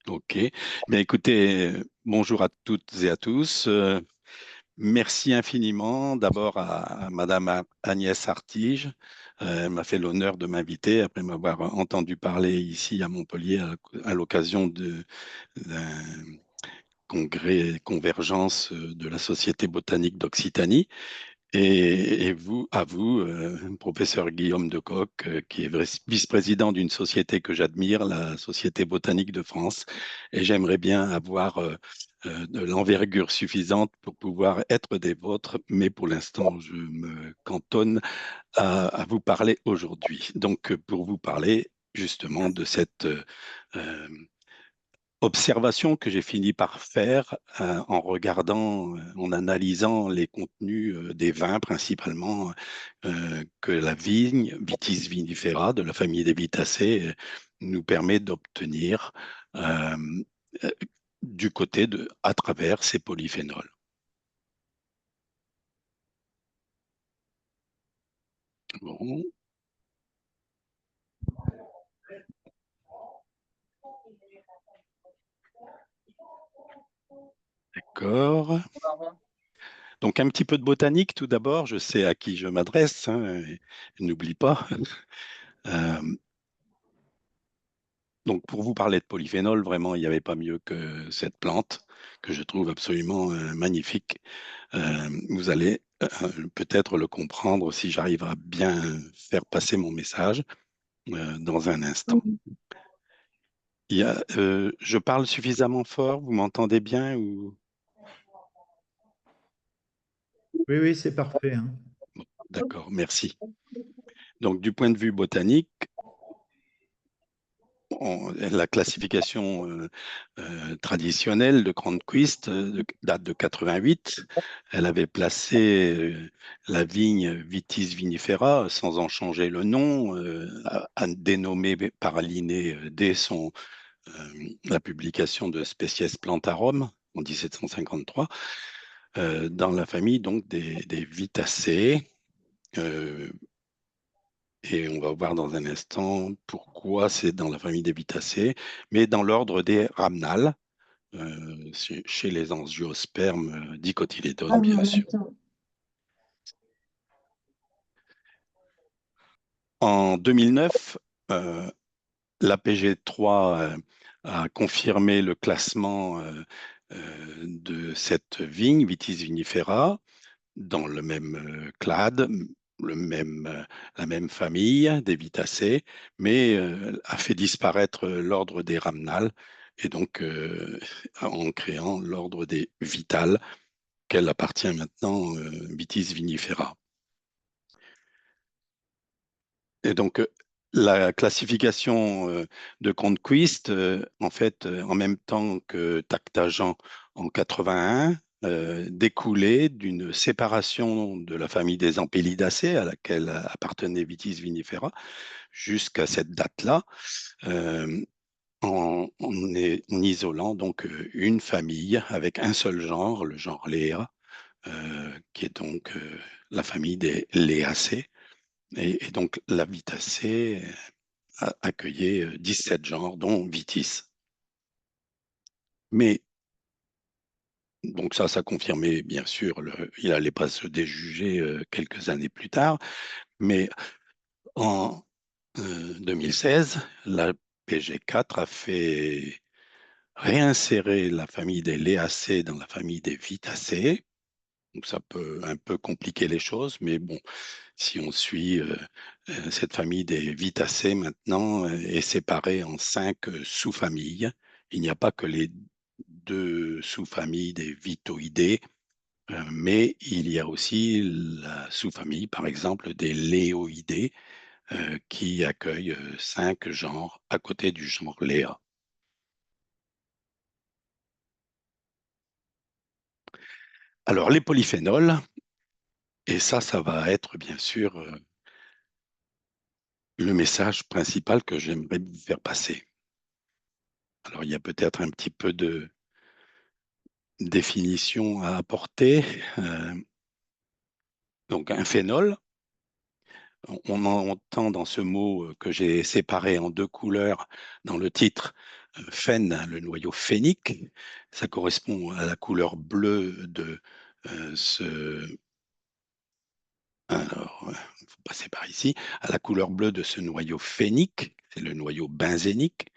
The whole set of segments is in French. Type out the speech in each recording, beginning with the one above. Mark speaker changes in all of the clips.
Speaker 1: Ok. Bien, écoutez, bonjour à toutes et à tous. Merci infiniment d'abord à Madame Agnès Artige. Elle m'a fait l'honneur de m'inviter après m'avoir entendu parler ici à Montpellier à l'occasion d'un congrès convergence de la Société botanique d'Occitanie. Et vous, à vous, professeur Guillaume de Coq, qui est vice-président d'une société que j'admire, la Société botanique de France. Et j'aimerais bien avoir de l'envergure suffisante pour pouvoir être des vôtres, mais pour l'instant, je me cantonne à vous parler aujourd'hui. Donc, pour vous parler justement de cette euh, observation que j'ai fini par faire en regardant, en analysant les contenus des vins principalement que la vigne Vitis vinifera de la famille des Vitacées nous permet d'obtenir euh, euh, du côté à travers ces polyphénols. Bon, d'accord. Donc un petit peu de botanique tout d'abord, je sais à qui je m'adresse, hein, et n'oublie pas. Euh, Donc, pour vous parler de polyphénol, vraiment, il n'y avait pas mieux que cette plante que je trouve absolument magnifique. Vous allez peut-être le comprendre si j'arrive à bien faire passer mon message dans un instant. Je parle suffisamment fort, vous m'entendez bien ou...
Speaker 2: Oui, oui, c'est parfait, hein.
Speaker 1: D'accord, merci. Donc, du point de vue botanique, la classification traditionnelle de Cronquist date de 88. Elle avait placé la vigne Vitis vinifera sans en changer le nom, dénommé par Linné dès la publication de Species Plantarum en 1753, dans la famille donc des Vitacées. Euh, et on va voir dans un instant pourquoi c'est dans la famille des Vitacées, mais dans l'ordre des rhamnales, chez les angiospermes dicotylédones, bien sûr. En 2009, l'APG3 a confirmé le classement de cette vigne, Vitis vinifera, dans le même clade, la même famille des Vitacées, mais a fait disparaître l'ordre des rhamnales et donc en créant l'ordre des vitales, qu'elle appartient maintenant Vitis vinifera. Et donc la classification de Cronquist, en fait, en même temps que Tactagen en 81, découlait d'une séparation de la famille des Ampelidacées à laquelle appartenait Vitis vinifera jusqu'à cette date-là, euh, en isolant donc une famille avec un seul genre, le genre Léa, qui est donc la famille des Léacées. Et donc la Vitacée accueillait 17 genres, dont Vitis. Mais donc ça confirmait bien sûr, il n'allait pas se déjuger quelques années plus tard, mais en 2016, la PG4 a fait réinsérer la famille des Léacées dans la famille des Vitacées. Donc ça peut un peu compliquer les choses, mais bon, si on suit cette famille des Vitacées maintenant est séparée en 5 sous-familles. Il n'y a pas que les 2 sous-familles des Vitoidés, mais il y a aussi la sous-famille, par exemple, des Léoidés, qui accueille 5 genres à côté du genre Léa. Alors, les polyphénols, et ça va être bien sûr le message principal que j'aimerais vous faire passer. Alors, il y a peut-être un petit peu de définition à apporter. Donc, un phénol, on entend dans ce mot que j'ai séparé en 2 couleurs dans le titre, phène, hein, le noyau phénique. Ça correspond à la couleur bleue de ce alors, il faut passer par ici, à la couleur bleue de ce noyau phénique, c'est le noyau benzénique,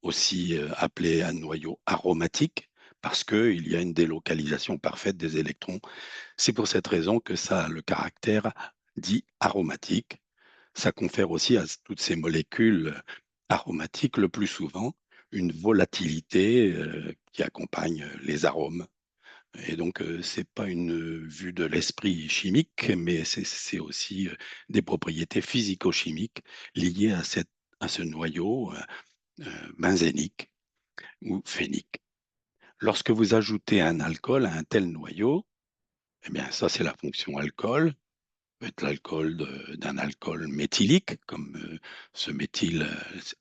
Speaker 1: aussi appelé un noyau aromatique, parce qu'il y a une délocalisation parfaite des électrons. C'est pour cette raison que ça a le caractère dit aromatique. Ça confère aussi à toutes ces molécules aromatiques le plus souvent une volatilité qui accompagne les arômes. Et donc, c'est pas une vue de l'esprit chimique, mais c'est aussi des propriétés physico-chimiques liées à ce noyau benzénique ou phénique. Lorsque vous ajoutez un alcool à un tel noyau, eh bien, ça, c'est la fonction alcool. Peut être l'alcool d'un alcool méthylique, comme ce méthyle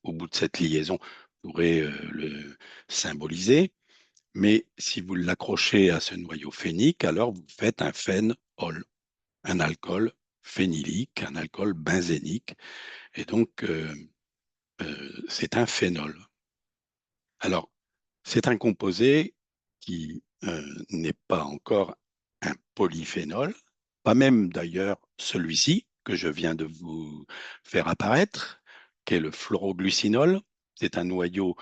Speaker 1: au bout de cette liaison pourrait le symboliser. Mais si vous l'accrochez à ce noyau phénique, alors vous faites un phénol, un alcool phénylique, un alcool benzénique. Et donc, c'est un phénol. Alors, c'est un composé qui n'est pas encore un polyphénol, pas même d'ailleurs celui-ci que je viens de vous faire apparaître, qui est le fluoroglucinol. C'est un noyau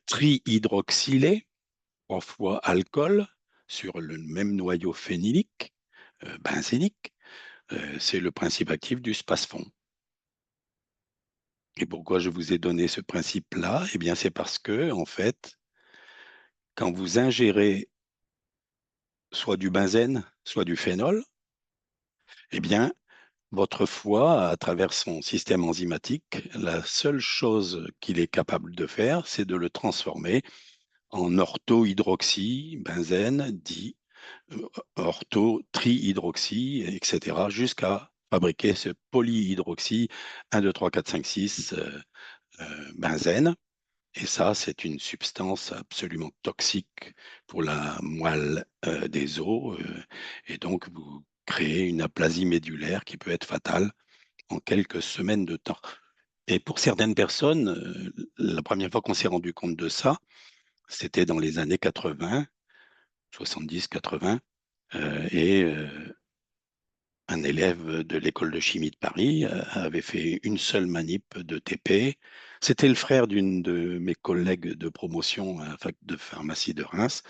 Speaker 1: trihydroxylé, 3 fois alcool, sur le même noyau phénylique, benzénique. C'est le principe actif du spasfon. Et pourquoi je vous ai donné ce principe-là? Eh bien, c'est parce que, en fait, quand vous ingérez soit du benzène, soit du phénol, eh bien, votre foie, à travers son système enzymatique, la seule chose qu'il est capable de faire, c'est de le transformer en orthohydroxy, benzène, dit ortho, trihydroxy, etc., jusqu'à fabriquer ce polyhydroxy 1, 2, 3, 4, 5, 6 benzène. Et ça, c'est une substance absolument toxique pour la moelle des os. Et donc, vous créez une aplasie médulaire qui peut être fatale en quelques semaines de temps. Et pour certaines personnes, la première fois qu'on s'est rendu compte de ça, c'était dans les années 80, 70-80. Et un élève de l'école de chimie de Paris avait fait une seule manip de TP. C'était le frère d'une de mes collègues de promotion à la fac de pharmacie de Reims.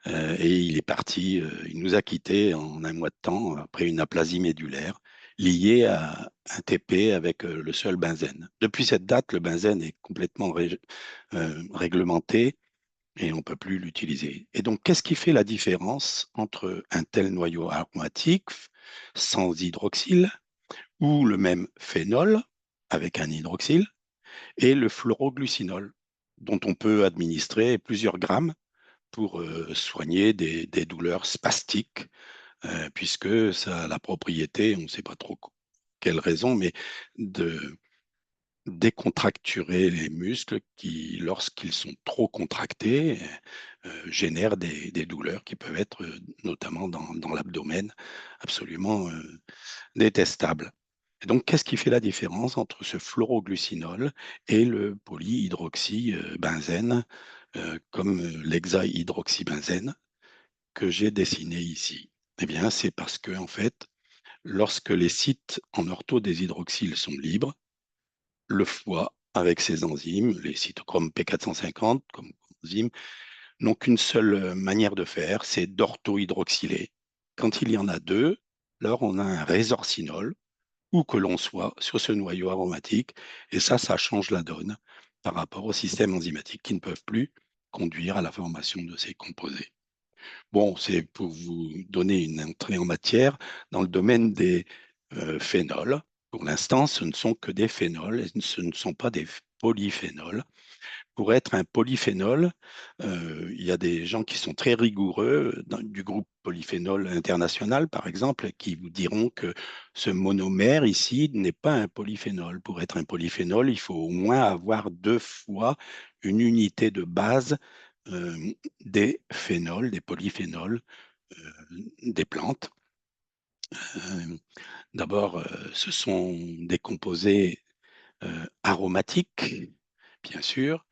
Speaker 1: Et il est parti, il nous a quittés en un mois de temps après une aplasie médulaire liée à un TP avec le seul benzène. Depuis cette date, le benzène est complètement réglementé et on ne peut plus l'utiliser. Et donc, qu'est-ce qui fait la différence entre un tel noyau aromatique sans hydroxyle ou le même phénol avec un hydroxyle et le fluoroglucinol, dont on peut administrer plusieurs grammes pour soigner des douleurs spastiques, puisque ça a la propriété, on ne sait pas trop quelle raison, mais de décontracturer les muscles qui, lorsqu'ils sont trop contractés, génèrent des douleurs qui peuvent être, notamment dans l'abdomen, absolument détestables. Et donc, qu'est-ce qui fait la différence entre ce fluoroglucinol et le polyhydroxybenzène, comme l'hexahydroxybenzène que j'ai dessiné ici? Eh bien, c'est parce que, en fait, lorsque les sites en orthodéshydroxyle sont libres, le foie, avec ses enzymes, les cytochromes P450 comme enzymes, n'ont qu'une seule manière de faire, c'est d'orthohydroxyler. Quand il y en a deux, alors on a un résorcinol, où que l'on soit, sur ce noyau aromatique, et ça change la donne par rapport aux systèmes enzymatiques qui ne peuvent plus conduire à la formation de ces composés. Bon, c'est pour vous donner une entrée en matière dans le domaine des phénols. Pour l'instant, ce ne sont que des phénols et ce ne sont pas des polyphénols. Pour être un polyphénol, il y a des gens qui sont très rigoureux du groupe Polyphénol International, par exemple, qui vous diront que ce monomère ici n'est pas un polyphénol. Pour être un polyphénol, il faut au moins avoir 2 fois une unité de base euh, des phénols, des polyphénols, des plantes. Euh, D'abord, ce sont des composés aromatiques, bien sûr,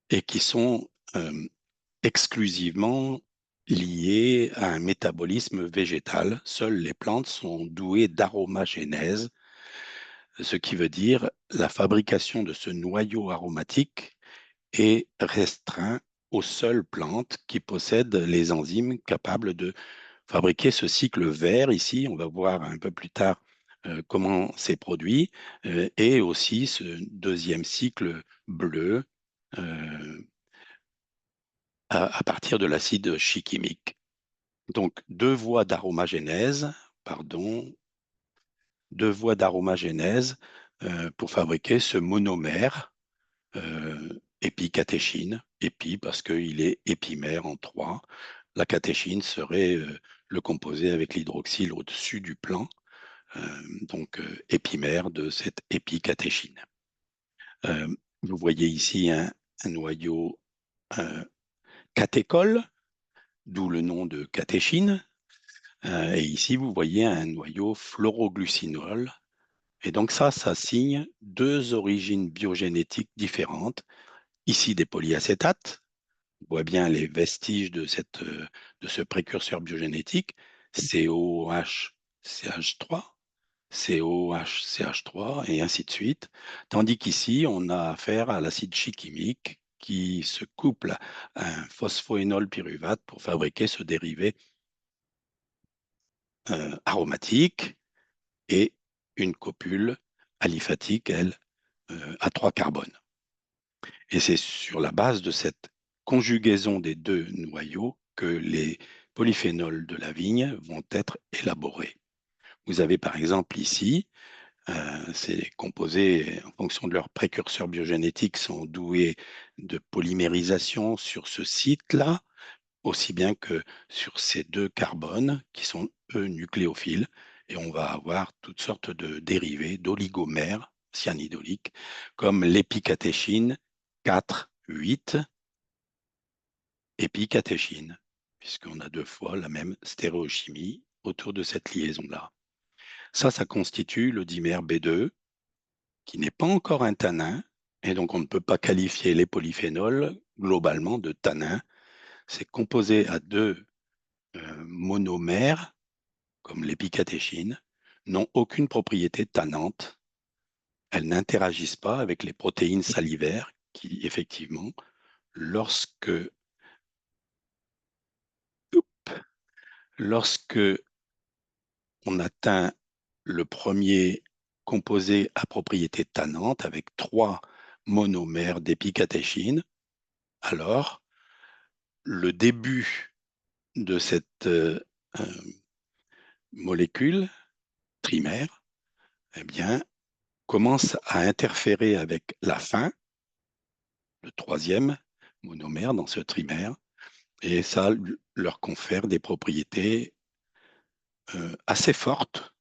Speaker 1: et qui sont exclusivement liés à un métabolisme végétal. Seules les plantes sont douées d'aromagénèse, ce qui veut dire la fabrication de ce noyau aromatique est restreint aux seules plantes qui possèdent les enzymes capables de fabriquer ce cycle vert. Ici, on va voir un peu plus tard comment c'est produit, et aussi ce deuxième cycle bleu euh, à partir de l'acide chimique. Donc, pardon, deux voies d'aromagénèse pour fabriquer ce monomère épicatéchine. Épi parce qu'il est épimère en trois. La catéchine serait le composé avec l'hydroxyle au-dessus du plan, épimère de cette épicatéchine. Euh, Vous voyez ici un noyau euh, catéchol, d'où le nom de catéchine. Et ici, vous voyez un noyau fluoroglucinol. Et donc ça signe deux origines biogénétiques différentes. Ici, des polyacétates. On voit bien les vestiges de ce précurseur biogénétique, COH, CH3, COH, CH3, et ainsi de suite. Tandis qu'ici, on a affaire à l'acide chimique qui se couple à un phosphoénol pyruvate pour fabriquer ce dérivé aromatique et une copule aliphatique, elle, à trois carbones. Et c'est sur la base de cette conjugaison des deux noyaux que les polyphénols de la vigne vont être élaborés. Vous avez par exemple ici, ces composés, en fonction de leur précurseur biogénétique, sont doués de polymérisation sur ce site-là, aussi bien que sur ces deux carbones qui sont, eux, nucléophiles. Et on va avoir toutes sortes de dérivés d'oligomères cyanidoliques, comme l'épicatéchine 4, 8, épicatéchine, puisqu'on a deux fois la même stéréochimie autour de cette liaison-là. Ça constitue le dimère B2, qui n'est pas encore un tannin, et donc on ne peut pas qualifier les polyphénols globalement de tannins. C'est composé à deux monomères, comme l'épicatéchine, n'ont aucune propriété tannante. Elles n'interagissent pas avec les protéines salivaires qui, effectivement, lorsque, lorsque on atteint le premier composé à propriété tannante avec trois monomères d'épicatéchine, alors le début de cette euh, molécule trimère, eh bien, commence à interférer avec la fin, le troisième monomère dans ce trimère, et ça leur confère des propriétés assez fortes,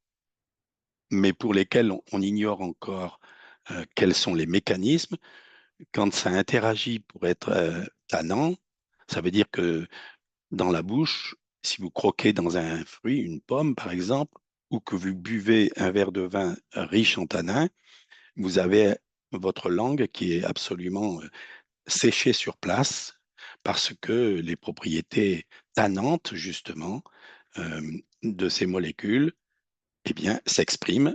Speaker 1: mais pour lesquelles on ignore encore quels sont les mécanismes. Quand ça interagit pour être tannant, ça veut dire que dans la bouche, si vous croquez dans un fruit, une pomme par exemple, ou que vous buvez un verre de vin riche en tanins, vous avez votre langue qui est absolument séchée sur place parce que les propriétés tannantes, justement, de ces molécules, eh bien, s'expriment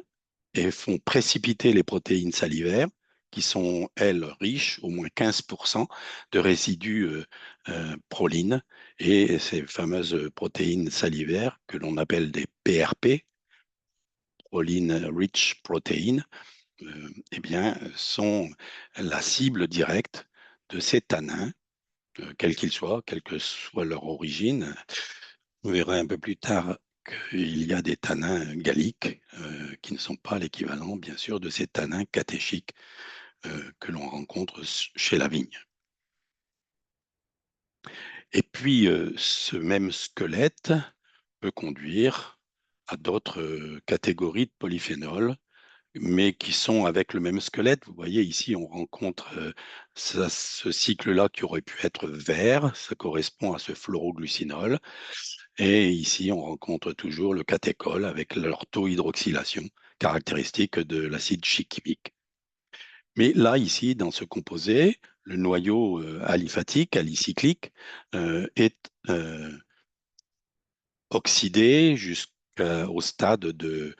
Speaker 1: et font précipiter les protéines salivaires qui sont, elles, riches, au moins 15% de résidus prolines, et ces fameuses protéines salivaires que l'on appelle des PRP, proline rich protein, eh bien, sont la cible directe de ces tanins, quels qu'ils soient, quelle que soit leur origine. Vous verrez un peu plus tard qu'il y a des tanins galliques qui ne sont pas l'équivalent, bien sûr, de ces tanins catéchiques que l'on rencontre chez la vigne. Et puis, ce même squelette peut conduire à d'autres catégories de polyphénols, mais qui sont avec le même squelette. Vous voyez, ici, on rencontre ce cycle-là qui aurait pu être vert, ça correspond à ce fluoroglucinol. Et ici, on rencontre toujours le catéchol avec l'orthohydroxylation, caractéristique de l'acide chimique. Mais là, ici, dans ce composé, le noyau aliphatique, alicyclique, est oxydé jusqu'au stade de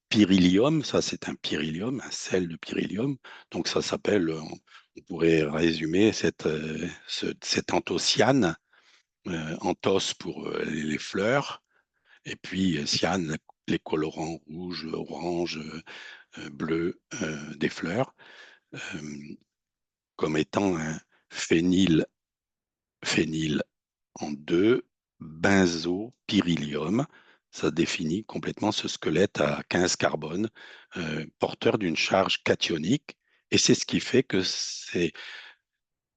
Speaker 1: pyrrhélium. Ça, c'est un pyrrhélium, un sel de pyrrhélium. Donc, ça s'appelle, on pourrait résumer cet anthocyane, anthos pour les fleurs, et puis cyane, les colorants rouges, orange, bleu des fleurs, euh, comme étant un phényl, phényl en deux, benzopyrrhélium. Ça définit complètement ce squelette à 15 carbone, porteur d'une charge cationique. Et c'est ce qui fait que c'est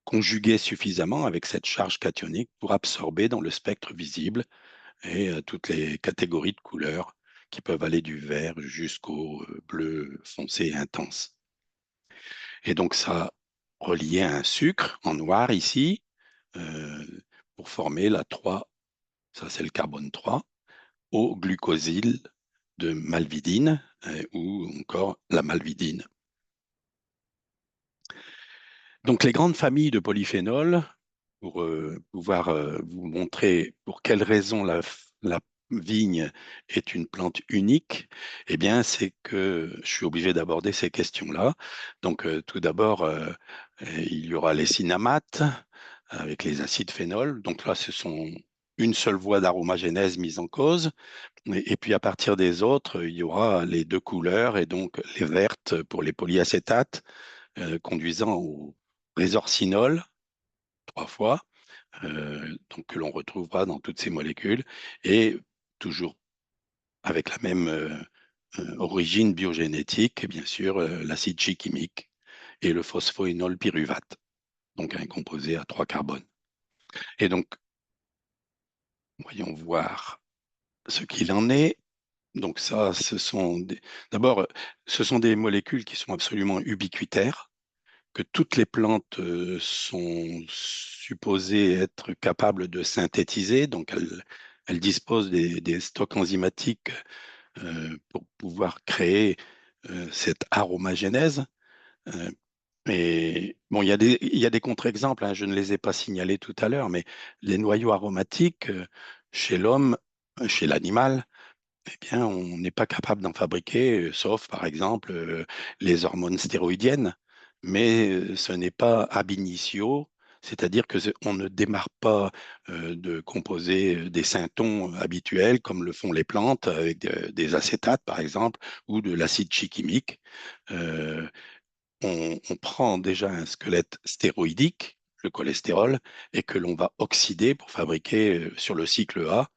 Speaker 1: conjugué suffisamment avec cette charge cationique pour absorber dans le spectre visible et toutes les catégories de couleurs qui peuvent aller du vert jusqu'au bleu foncé intense. Et donc ça relié à un sucre en noir ici euh, pour former la 3, ça c'est le carbone 3, au glucosyl de malvidine ou encore la malvidine. Donc les grandes familles de polyphénols, pour pouvoir vous montrer pour quelles raisons la vigne est une plante unique, eh bien, c'est que je suis obligé d'aborder ces questions-là. Donc, tout d'abord, il y aura les cinnamates avec les acides phénols. Donc là, ce sont une seule voie d'aromagénèse mise en cause. Et puis, à partir des autres, il y aura les deux couleurs et donc les vertes pour les polyacétates conduisant au résorcinol, 3 fois, donc que l'on retrouvera dans toutes ces molécules, et toujours avec la même origine biogénétique, bien sûr, l'acide chimique et le phosphoénol pyruvate, donc un composé à 3 carbones. Et donc, voyons voir ce qu'il en est. Donc ça, d'abord, ce sont des molécules qui sont absolument ubiquitaires, que toutes les plantes sont supposées être capables de synthétiser. Donc, elles disposent des stocks enzymatiques pour pouvoir créer cette aromagénèse. Euh, et bon, il y a des contre-exemples, hein, je ne les ai pas signalés tout à l'heure, mais les noyaux aromatiques chez l'homme, chez l'animal, eh bien, on n'est pas capable d'en fabriquer, sauf par exemple les hormones stéroïdiennes, mais ce n'est pas ab initio, c'est-à-dire que on ne démarre pas de composés des syntons habituels comme le font les plantes avec des acétates par exemple ou de l'acide chimique. Euh, on prend déjà un squelette stéroïdique, le cholestérol, et que l'on va oxyder pour fabriquer sur le cycle A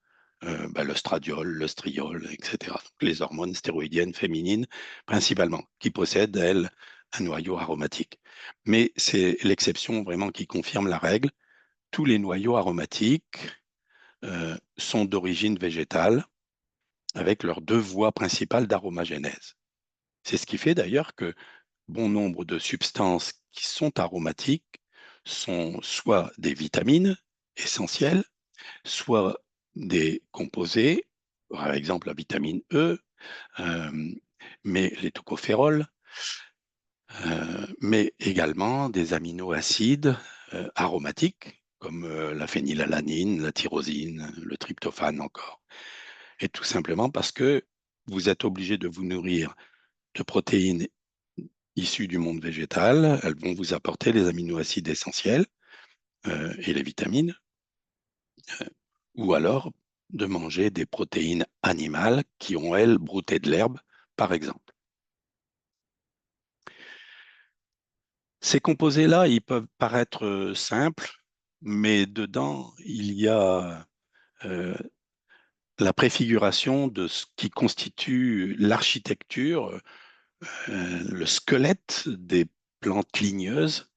Speaker 1: l'ostradiol, l'ostriol, etc. Donc, les hormones stéroïdiennes féminines principalement, qui possèdent, elles, un noyau aromatique. Mais c'est l'exception vraiment qui confirme la règle. Tous les noyaux aromatiques sont d'origine végétale, avec leurs deux voies principales d'aromagénèse. C'est ce qui fait d'ailleurs que bon nombre de substances qui sont aromatiques sont soit des vitamines essentielles, soit des composés, par exemple la vitamine E, euh, mais les tocophérols, mais également des aminoacides aromatiques comme la phénylalanine, la tyrosine, le tryptophane encore. Et tout simplement parce que vous êtes obligé de vous nourrir de protéines issues du monde végétal. Elles vont vous apporter les aminoacides essentiels et les vitamines, ou alors de manger des protéines animales qui ont, elles, brouté de l'herbe, par exemple. Ces composés-là, ils peuvent paraître simples, mais dedans, il y a euh, la préfiguration de ce qui constitue l'architecture, le squelette des plantes ligneuses.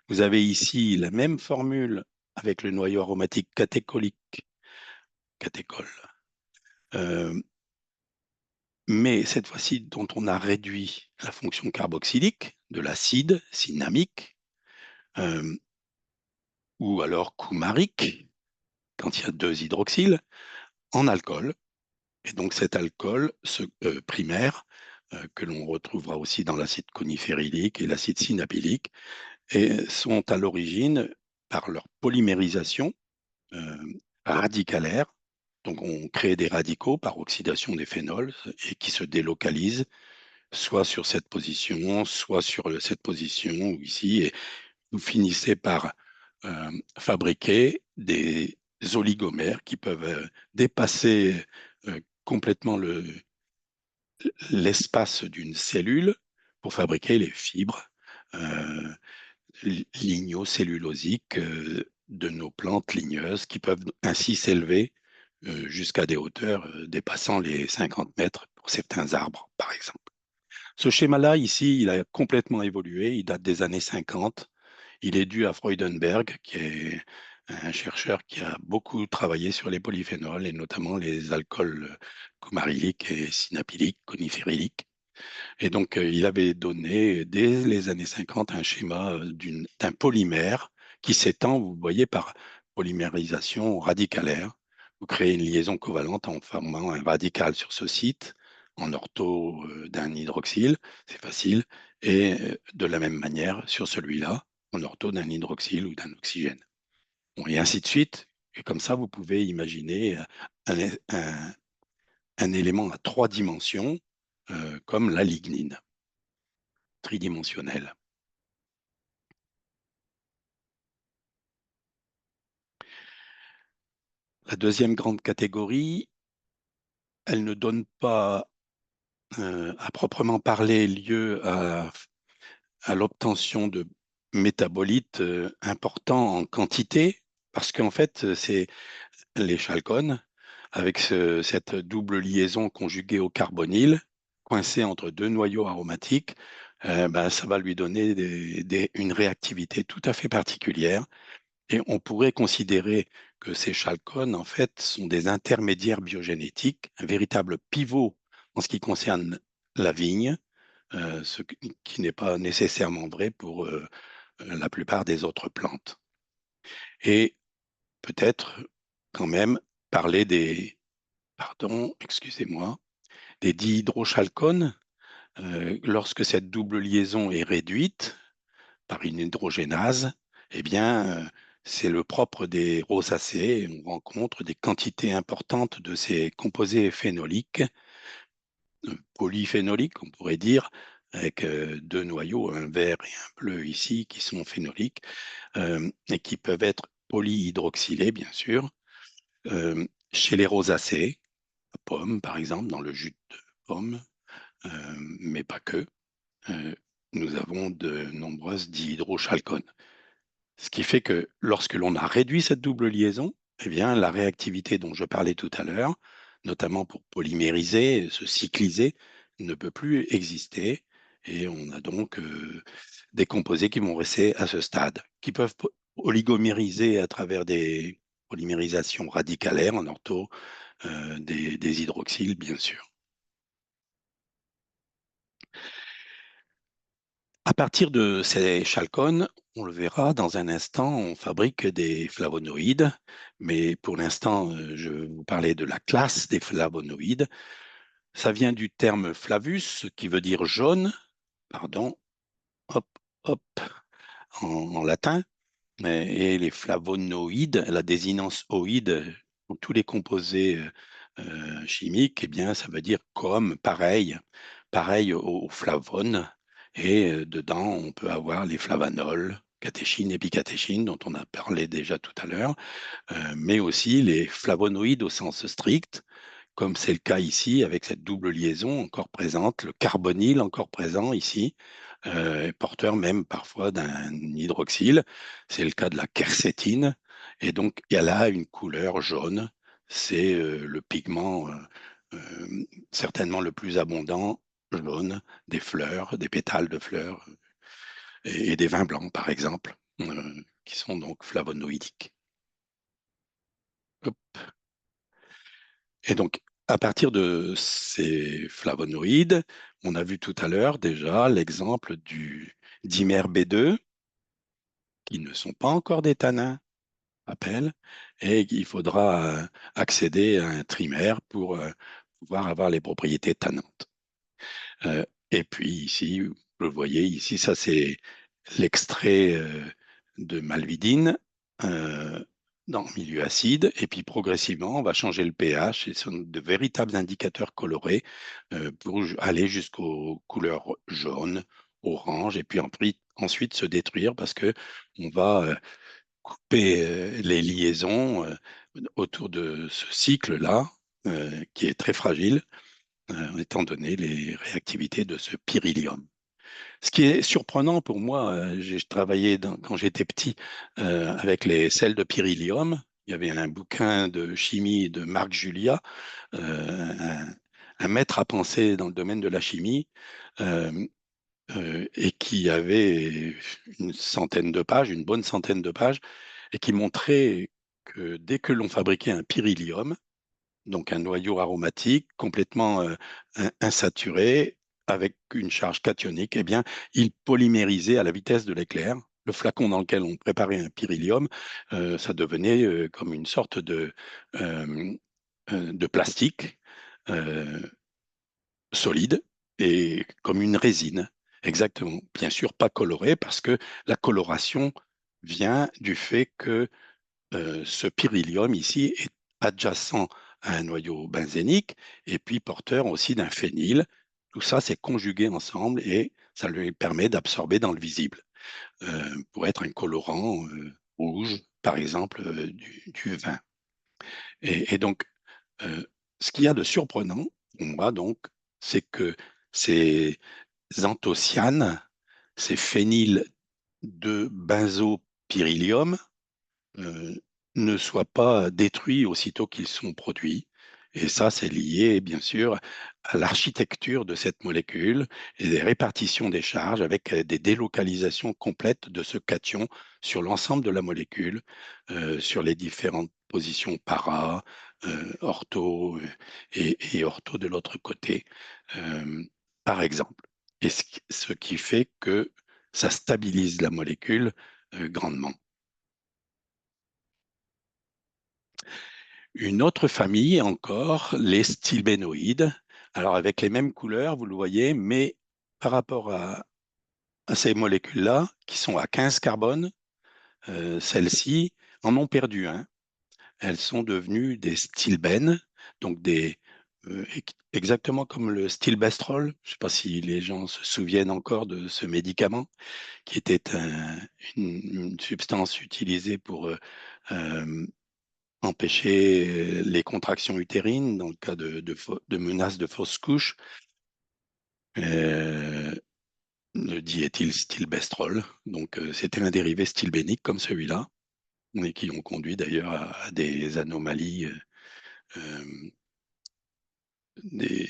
Speaker 1: Vous avez ici la même formule avec le noyau aromatique catécholique, catéchol, euh, mais cette fois-ci dont on a réduit la fonction carboxylique de l'acide cinnamique euh, ou alors coumarique quand il y a 2 hydroxyles en alcool. Et donc cet alcool primaire que l'on retrouvera aussi dans l'acide coniférylique et l'acide synapylique, et sont à l'origine, par leur polymérisation euh, radicalaire, donc on crée des radicaux par oxydation des phénols et qui se délocalisent soit sur cette position, soit sur cette position ou ici, et vous finissez par fabriquer des oligomères qui peuvent dépasser complètement l'espace d'une cellule pour fabriquer les fibres euh, lignocellulosiques de nos plantes ligneuses qui peuvent ainsi s'élever jusqu'à des hauteurs dépassant les 50 mètres pour certains arbres, par exemple. Ce schéma-là, ici, il a complètement évolué, il date des années 50. Il est dû à Freudenberg, qui est un chercheur qui a beaucoup travaillé sur les polyphénols et notamment les alcools coumaryliques et synapyliques, coniféryliques. Et donc, il avait donné, dès les années 50, un schéma d'un polymère qui s'étend, vous voyez, par polymérisation radicalaire. Vous créez une liaison covalente en formant un radical sur ce site, en ortho d'un hydroxyle, c'est facile, et de la même manière sur celui-là, en ortho d'un hydroxyle ou d'un oxygène. Bon, et ainsi de suite. Et comme ça, vous pouvez imaginer un, un- un élément à trois dimensions, comme la lignine tridimensionnelle. La deuxième grande catégorie, elle ne donne pas à proprement parler lieu à l'obtention de métabolites importants en quantité, parce qu'en fait, c'est les chalcones, avec cette double liaison conjuguée au carbonyle, coincée entre deux noyaux aromatiques, ben, ça va lui donner une réactivité tout à fait particulière. Et on pourrait considérer que ces chalcones, en fait, sont des intermédiaires biogénétiques, un véritable pivot en ce qui concerne la vigne, qui n'est pas nécessairement vrai pour la plupart des autres plantes. Et peut-être quand même parler pardon, excusez-moi, des dihydrochalcones, lorsque cette double liaison est réduite, par une hydrogénase, eh bien, c'est le propre des rosacées. On rencontre des quantités importantes de ces composés phénoliques, polyphénoliques, on pourrait dire, avec deux noyaux, un vert et un bleu ici, qui sont phénoliques, et qui peuvent être polyhydroxylés, bien sûr, chez les rosacées, pommes, par exemple, dans le jus de pomme, mais pas que. euh, Nous avons de nombreuses dihydrochalcones. Ce qui fait que lorsque l'on a réduit cette double liaison, eh bien, la réactivité dont je parlais tout à l'heure, notamment pour polymériser, se cycliser, ne peut plus exister. Et on a donc des composés qui vont rester à ce stade, qui peuvent oligomériser à travers des polymérisations radicalaires en ortho, des hydroxyles, bien sûr. À partir de ces chalcones, on le verra dans un instant, on fabrique des flavonoïdes, mais pour l'instant, je vais vous parler de la classe des flavonoïdes. Ça vient du terme flavus, qui veut dire jaune, pardon, hop, hop, en latin, et les flavonoïdes, la désinence oïde, pour tous les composés chimiques, eh bien, ça veut dire comme, pareil, pareil aux flavones. Et dedans, on peut avoir les flavanols, catéchines et bicatéchines, dont on a parlé déjà tout à l'heure, mais aussi les flavonoïdes au sens strict, comme c'est le cas ici avec cette double liaison encore présente, le carbonyle encore présent ici, porteur même parfois d'un hydroxyle. C'est le cas de la quercétine. Et donc, il y a là une couleur jaune. C'est le pigment certainement le plus abondant, jaune, des fleurs, des pétales de fleurs et des vins blancs, par exemple, qui sont donc flavonoïdiques. Hop. Et donc, à partir de ces flavonoïdes, on a vu tout à l'heure déjà l'exemple du dimère B2, qui ne sont pas encore des tanins, rappel, et il faudra accéder à un trimère pour pouvoir avoir les propriétés tannantes. Et puis ici, vous le voyez, ici, ça c'est l'extrait de malvidine euh, dans le milieu acide. Et puis progressivement, on va changer le pH. Et ce sont de véritables indicateurs colorés pour aller jusqu'aux couleurs jaune, orange, et puis ensuite se détruire parce que on va couper les liaisons autour de ce cycle-là, qui est très fragile, étant donné les réactivités de ce pyrrhélium. Ce qui est surprenant pour moi, j'ai travaillé quand j'étais petit avec les sels de pyrrhélium. Il y avait un bouquin de chimie de Marc Julia, un maître à penser dans le domaine de la chimie, euh, et qui avait une centaine de pages, une bonne centaine de pages, et qui montrait que dès que l'on fabriquait un pyrrhélium, donc un noyau aromatique complètement insaturé avec une charge cationique, eh bien, il polymérisait à la vitesse de l'éclair. Le flacon dans lequel on préparait un pyrrhélium, ça devenait comme une sorte euh, de plastique euh, solide et comme une résine. Exactement. Bien sûr, pas coloré parce que la coloration vient du fait que ce pyrrhélium ici est adjacent à un noyau benzénique et puis porteur aussi d'un phényl. Tout ça, c'est conjugué ensemble et ça lui permet d'absorber dans le visible pour être un colorant rouge, par exemple, du vin. Et donc, euh, ce qu'il y a de surprenant pour moi, donc, c'est que ces anthocyanes, ces phényls de benzopyrrhélium, euh, ne soient pas détruits aussitôt qu'ils sont produits. Et ça, c'est lié, bien sûr, à l'architecture de cette molécule et des répartitions des charges avec des délocalisations complètes de ce cation sur l'ensemble de la molécule, sur les différentes positions para, ortho et ortho de l'autre côté, euh, par exemple. Et ce qui fait que ça stabilise la molécule grandement. Une autre famille encore, les stilbénoïdes. Alors avec les mêmes couleurs, vous le voyez, mais par rapport à ces molécules-là, qui sont à 15 carbone, celles-ci en ont perdu un. Elles sont devenues des stilbènes, donc exactement comme le stilbestrol. Je ne sais pas si les gens se souviennent encore de ce médicament, qui était une substance utilisée pour euh, empêcher les contractions utérines dans le cas de menaces de fausse couche, euh, le diéthylstilbestrol. Donc, c'était un dérivé stilbénique comme celui-là, et qui ont conduit d'ailleurs à des anomalies, euh, des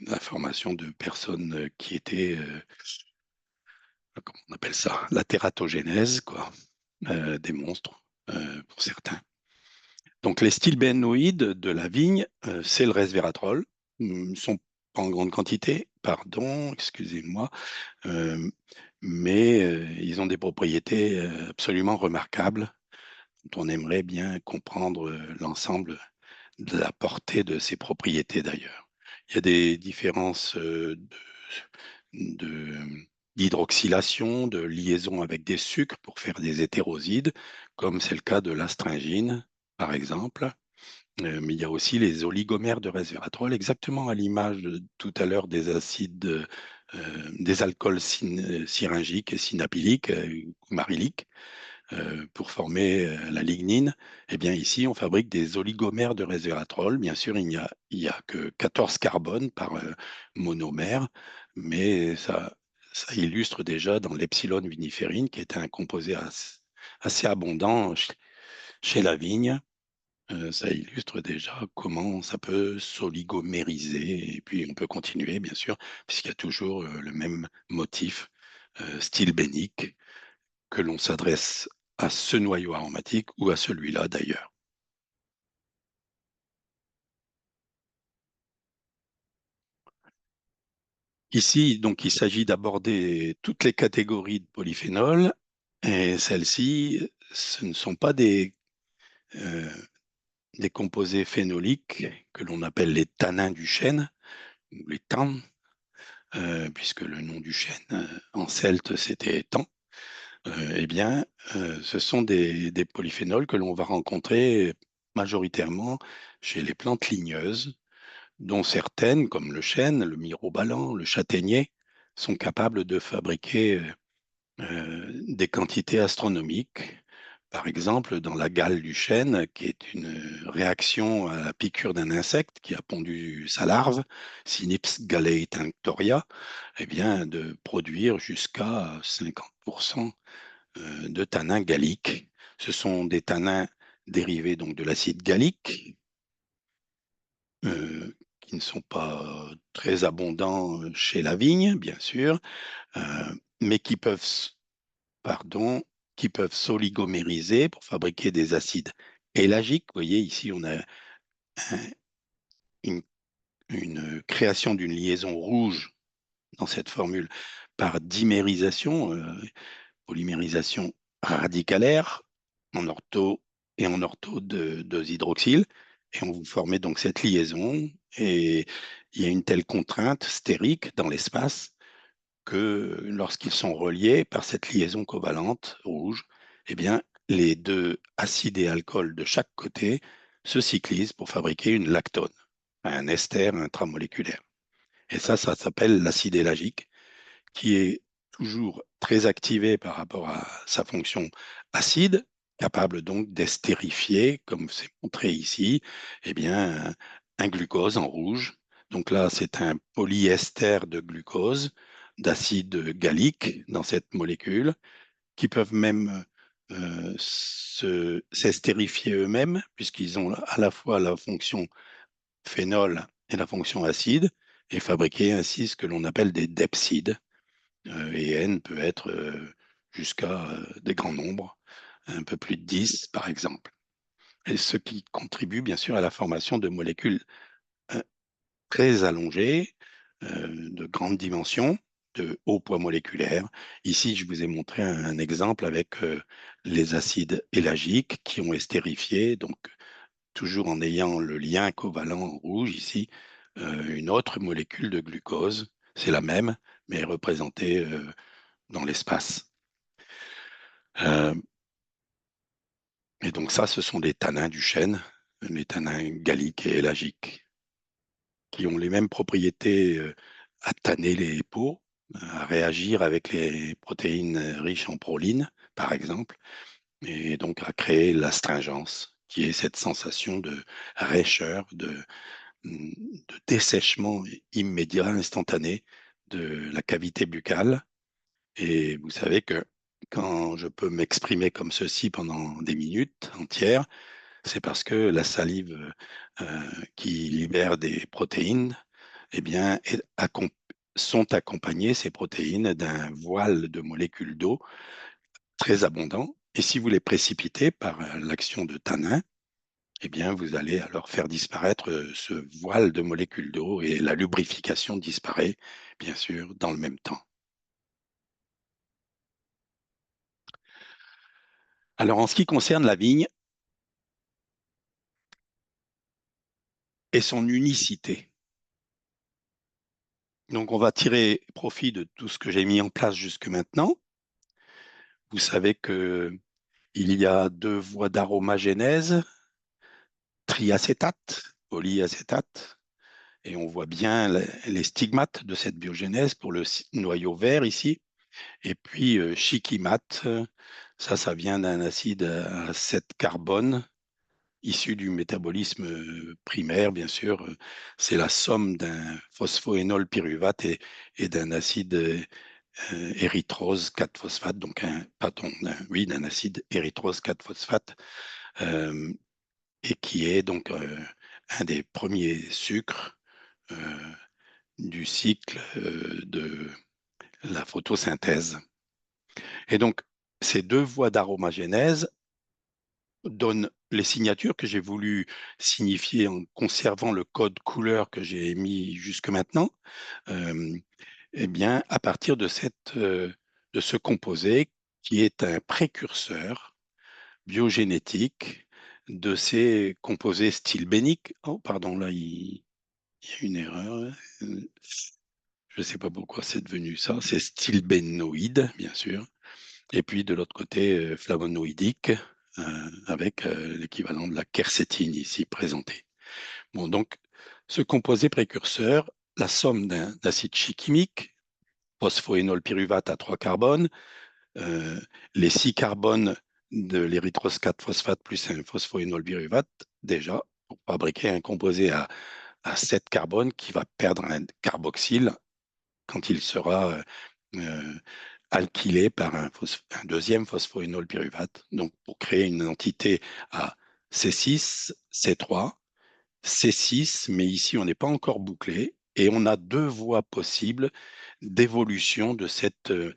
Speaker 1: informations de personnes qui étaient, comment on appelle ça, la tératogénèse, quoi, des monstres pour certains. Donc, les stilbénoïdes de la vigne, c'est le resveratrol. Ils sont pas en grande quantité, pardon, excusez-moi, euh, mais ils ont des propriétés absolument remarquables dont on aimerait bien comprendre l'ensemble de la portée de ces propriétés d'ailleurs. Il y a des différences de- d'hydroxylation, de liaison avec des sucres pour faire des hétérosides, comme c'est le cas de l'astringine, par exemple. Mais il y a aussi les oligomères de resveratrol, exactement à l'image tout à l'heure des acides, des alcools syringiques et synapyliques, ou maryliques, pour former la lignine. Eh bien, ici, on fabrique des oligomères de resveratrol. Bien sûr, il y a que 14 carbones par monomère, mais ça illustre déjà dans l'epsilon viniférine, qui est un composé assez abondant chez la vigne. Ça illustre déjà comment ça peut s'oligomériser. Et puis, on peut continuer, bien sûr, puisqu'il y a toujours le même motif stilbénique que l'on s'adresse à ce noyau aromatique ou à celui-là d'ailleurs. Ici, donc, il s'agit d'aborder toutes les catégories de polyphénols et celles-ci, ce ne sont pas euh, des composés phénoliques que l'on appelle les tannins du chêne ou les tannes. puisque le nom du chêne en celte, c'était tan. Eh bien, ce sont des polyphénols que l'on va rencontrer majoritairement chez les plantes ligneuses, dont certaines, comme le chêne, le mirobalan, le châtaignier, sont capables de fabriquer des quantités astronomiques. Par exemple, dans la gale du chêne, qui est une réaction à la piqûre d'un insecte qui a pondu sa larve, Cynips galeitinctoria, eh bien, de produire jusqu'à 50% de tanins galliques. Ce sont des tanins dérivés donc de l'acide gallique, qui ne sont pas très abondants chez la vigne, bien sûr, mais pardon, qui peuvent s'oligomériser pour fabriquer des acides élagiques. Vous voyez, ici, on a un- une, une création d'une liaison rouge dans cette formule par dimérisation, polymérisation radicalaire en ortho et en ortho de hydroxyle. Et on vous formait donc cette liaison. Et il y a une telle contrainte stérique dans l'espace que lorsqu'ils sont reliés par cette liaison covalente rouge, eh bien, les deux acides et alcools de chaque côté se cyclisent pour fabriquer une lactone, un ester intramoléculaire. Et ça s'appelle l'acide élagique, qui est toujours très activé par rapport à sa fonction acide, capable donc d'estérifier, comme c'est montré ici, eh bien, un glucose en rouge. Donc là, c'est un polyester de glucose, d'acide gallique dans cette molécule, qui peuvent même s'estérifier eux-mêmes, puisqu'ils ont à la fois la fonction phénol et la fonction acide, et fabriquer ainsi ce que l'on appelle des depsides, et n peut être jusqu'à des grands nombres, un peu plus de 10 par exemple. Et ce qui contribue bien sûr à la formation de molécules euh, très allongées, de grandes dimensions, de haut poids moléculaire. Ici, je vous ai montré un exemple avec les acides élagiques qui ont estérifié, donc toujours en ayant le lien covalent en rouge ici, une autre molécule de glucose. C'est la même, mais représentée dans l'espace. Euh, et donc ça, ce sont des tanins du chêne, les tanins galliques et élagiques, qui ont les mêmes propriétés à tanner les peaux, à réagir avec les protéines riches en proline, par exemple, et donc à créer l'astringence, qui est cette sensation de rêcheur, de dessèchement immédiat, instantané de la cavité buccale. Et vous savez que quand je peux m'exprimer comme ceci pendant des minutes entières, c'est parce que la salive qui libère des protéines, eh bien, sont accompagnées, ces protéines, d'un voile de molécules d'eau très abondant. Et si vous les précipitez par l'action de tannin, eh bien, vous allez alors faire disparaître ce voile de molécules d'eau et la lubrification disparaît, bien sûr, dans le même temps. Alors, en ce qui concerne la vigne et son unicité, donc on va tirer profit de tout ce que j'ai mis en place jusque maintenant. Vous savez que il y a deux voies d'aromagénèse, triacétate, polyacétate, et on voit bien les stigmates de cette biogénèse pour le noyau vert ici. Et puis shikimate, ça vient d'un acide à 7 carbone issu du métabolisme primaire, bien sûr. C'est la somme d'un phosphoénol pyruvate et d'un acide érythrose 4-phosphate, donc pardon, oui, d'un acide érythrose 4-phosphate, euh, et qui est donc un des premiers sucres euh, du cycle de la photosynthèse. Et donc, ces deux voies d'aromagénèse donnent les signatures que j'ai voulu signifier en conservant le code couleur que j'ai mis jusque maintenant, euh, eh bien, à partir de ce composé qui est un précurseur biogénétique de ces composés stilbéniques. Oh, pardon, là, il y a une erreur. Je ne sais pas pourquoi c'est devenu ça. C'est stilbénoïde, bien sûr. Et puis de l'autre côté, flavonoïdique, avec l'équivalent de la quercétine ici présentée. Bon, donc, ce composé précurseur, la somme d'un acide chimique, phosphoénol pyruvate à 3 carbones, euh, les 6 carbones de l'érythrose 4 phosphate plus un phosphoénol pyruvate, déjà, pour fabriquer un composé à 7 carbones qui va perdre un carboxyle quand il sera euh, alkylé par un deuxième phosphoénol pyruvate. Donc, pour créer une entité à C6, C3, C6, mais ici, on n'est pas encore bouclé. Et on a deux voies possibles d'évolution de ce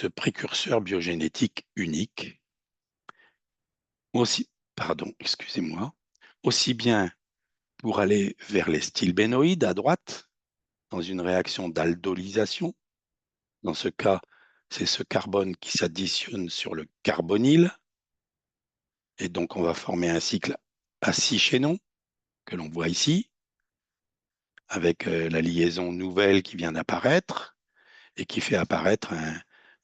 Speaker 1: précurseur biogénétique unique. Aussi, pardon, excusez-moi, aussi bien pour aller vers les stilbénoïdes à droite, dans une réaction d'aldolysation. Dans ce cas, c'est ce carbone qui s'additionne sur le carbonyle. Et donc, on va former un cycle à 6 chaînons que l'on voit ici, avec la liaison nouvelle qui vient d'apparaître et qui fait apparaître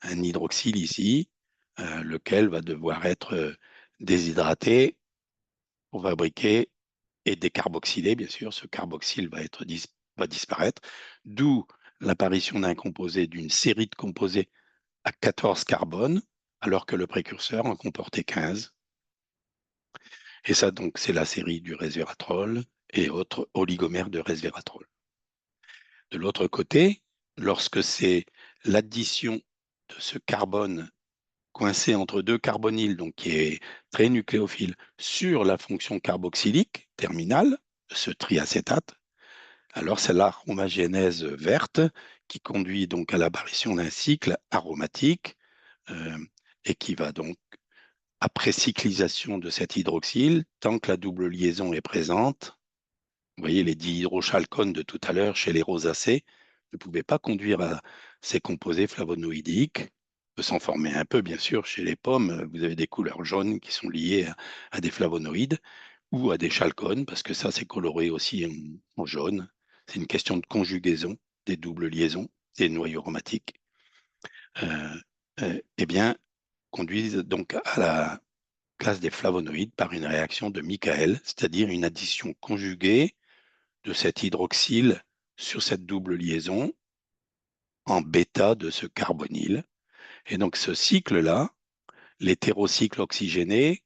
Speaker 1: un hydroxyle ici, lequel va devoir être déshydraté pour fabriquer et décarboxylé, bien sûr. Ce carboxyle va disparaître, d'où l'apparition d'un composé, d'une série de composés à 14 carbones, alors que le précurseur en comportait 15. Et ça, donc, c'est la série du resveratrol et autres oligomères de resveratrol. De l'autre côté, lorsque c'est l'addition de ce carbone coincé entre deux carbonyles, donc qui est très nucléophile, sur la fonction carboxylique terminale, ce triacétate, alors c'est l'aromagénèse verte qui conduit donc à l'apparition d'un cycle aromatique euh, et qui va donc, après cyclisation de cet hydroxyle, tant que la double liaison est présente, vous voyez les dihydrochalcones de tout à l'heure chez les rosacées ne pouvaient pas conduire à ces composés flavonoïdiques. Peut s'en former un peu, bien sûr, chez les pommes. Vous avez des couleurs jaunes qui sont liées à des flavonoïdes ou à des chalcones, parce que ça, c'est coloré aussi en jaune. C'est une question de conjugaison des doubles liaisons, des noyaux aromatiques. Euh, eh bien, conduisent donc à la classe des flavonoïdes par une réaction de Michael, c'est-à-dire une addition conjuguée de cet hydroxyle sur cette double liaison en bêta de ce carbonyle. Et donc ce cycle-là, l'hétérocycle oxygéné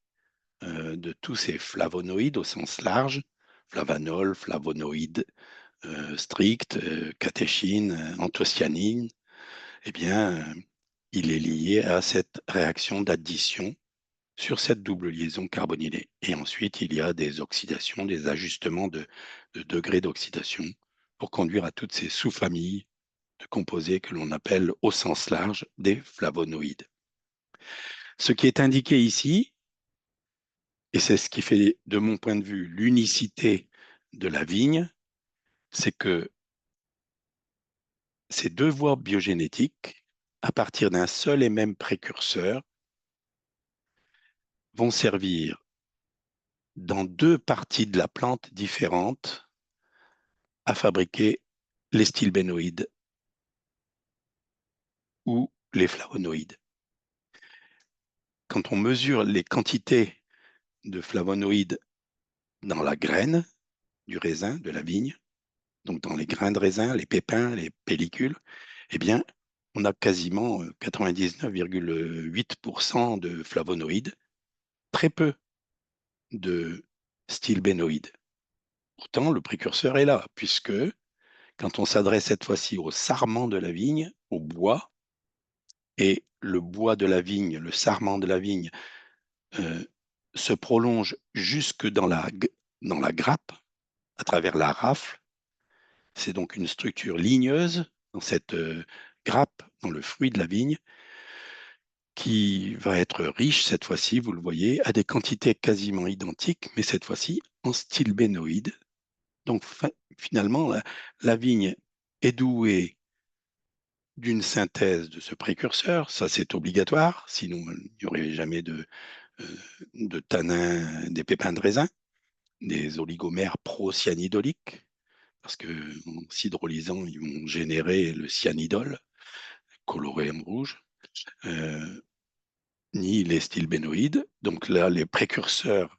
Speaker 1: de tous ces flavonoïdes au sens large, flavanol, flavonoïdes stricts, catéchine, anthocyanine, eh bien, il est lié à cette réaction d'addition sur cette double liaison carbonylée. Et ensuite, il y a des oxydations, des ajustements de degré d'oxydation pour conduire à toutes ces sous-familles de composés que l'on appelle au sens large des flavonoïdes. Ce qui est indiqué ici, et c'est ce qui fait de mon point de vue l'unicité de la vigne, c'est que ces deux voies biogénétiques, à partir d'un seul et même précurseur, vont servir dans deux parties de la plante différentes à fabriquer les stilbénoïdes ou les flavonoïdes. Quand on mesure les quantités de flavonoïdes dans la graine du raisin, de la vigne, donc dans les grains de raisin, les pépins, les pellicules, eh bien, on a quasiment 99,8% de flavonoïdes, très peu de stilbénoïdes. Pourtant, le précurseur est là, puisque quand on s'adresse cette fois-ci au sarment de la vigne, au bois, et le bois de la vigne, le sarment de la vigne, euh, se prolonge jusque dans la grappe, à travers la rafle. C'est donc une structure ligneuse dans cette grappe, dans le fruit de la vigne, qui va être riche cette fois-ci, vous le voyez, à des quantités quasiment identiques, mais cette fois-ci en stilbénoïdes. Donc finalement, la vigne est douée d'une synthèse de ce précurseur, ça c'est obligatoire, sinon il n'y aurait jamais de tanins des pépins de raisin, des oligomères procyanidoliques, parce qu'en s'hydrolysant, ils vont générer le cyanidol, coloré en rouge, ni les stilbénoïdes. Donc là, les précurseurs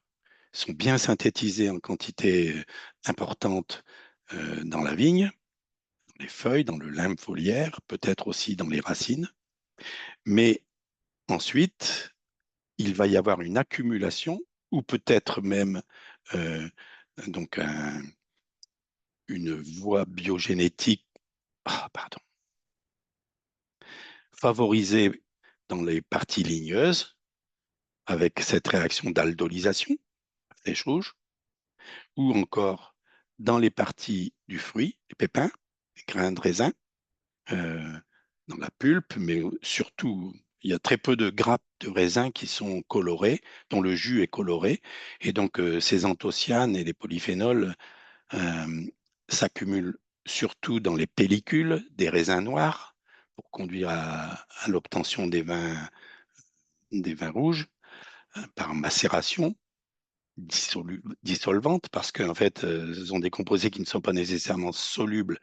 Speaker 1: sont bien synthétisés en quantité importante dans la vigne, dans les feuilles, dans le limbe foliaire, peut-être aussi dans les racines. Mais ensuite, il va y avoir une accumulation ou peut-être même euh, donc une voie biogénétique pardon, favorisée dans les parties ligneuses avec cette réaction d'aldolysation, flèche rouge, ou encore dans les parties du fruit, les pépins, les grains de raisin, euh, dans la pulpe, mais surtout, il y a très peu de grappes de raisin qui sont colorées, dont le jus est coloré. Et donc, ces anthocyanes et les polyphénols euh, s'accumulent surtout dans les pellicules des raisins noirs pour conduire à l'obtention des vins rouges par macération dissolvante parce qu'en fait, ce sont des composés qui ne sont pas nécessairement solubles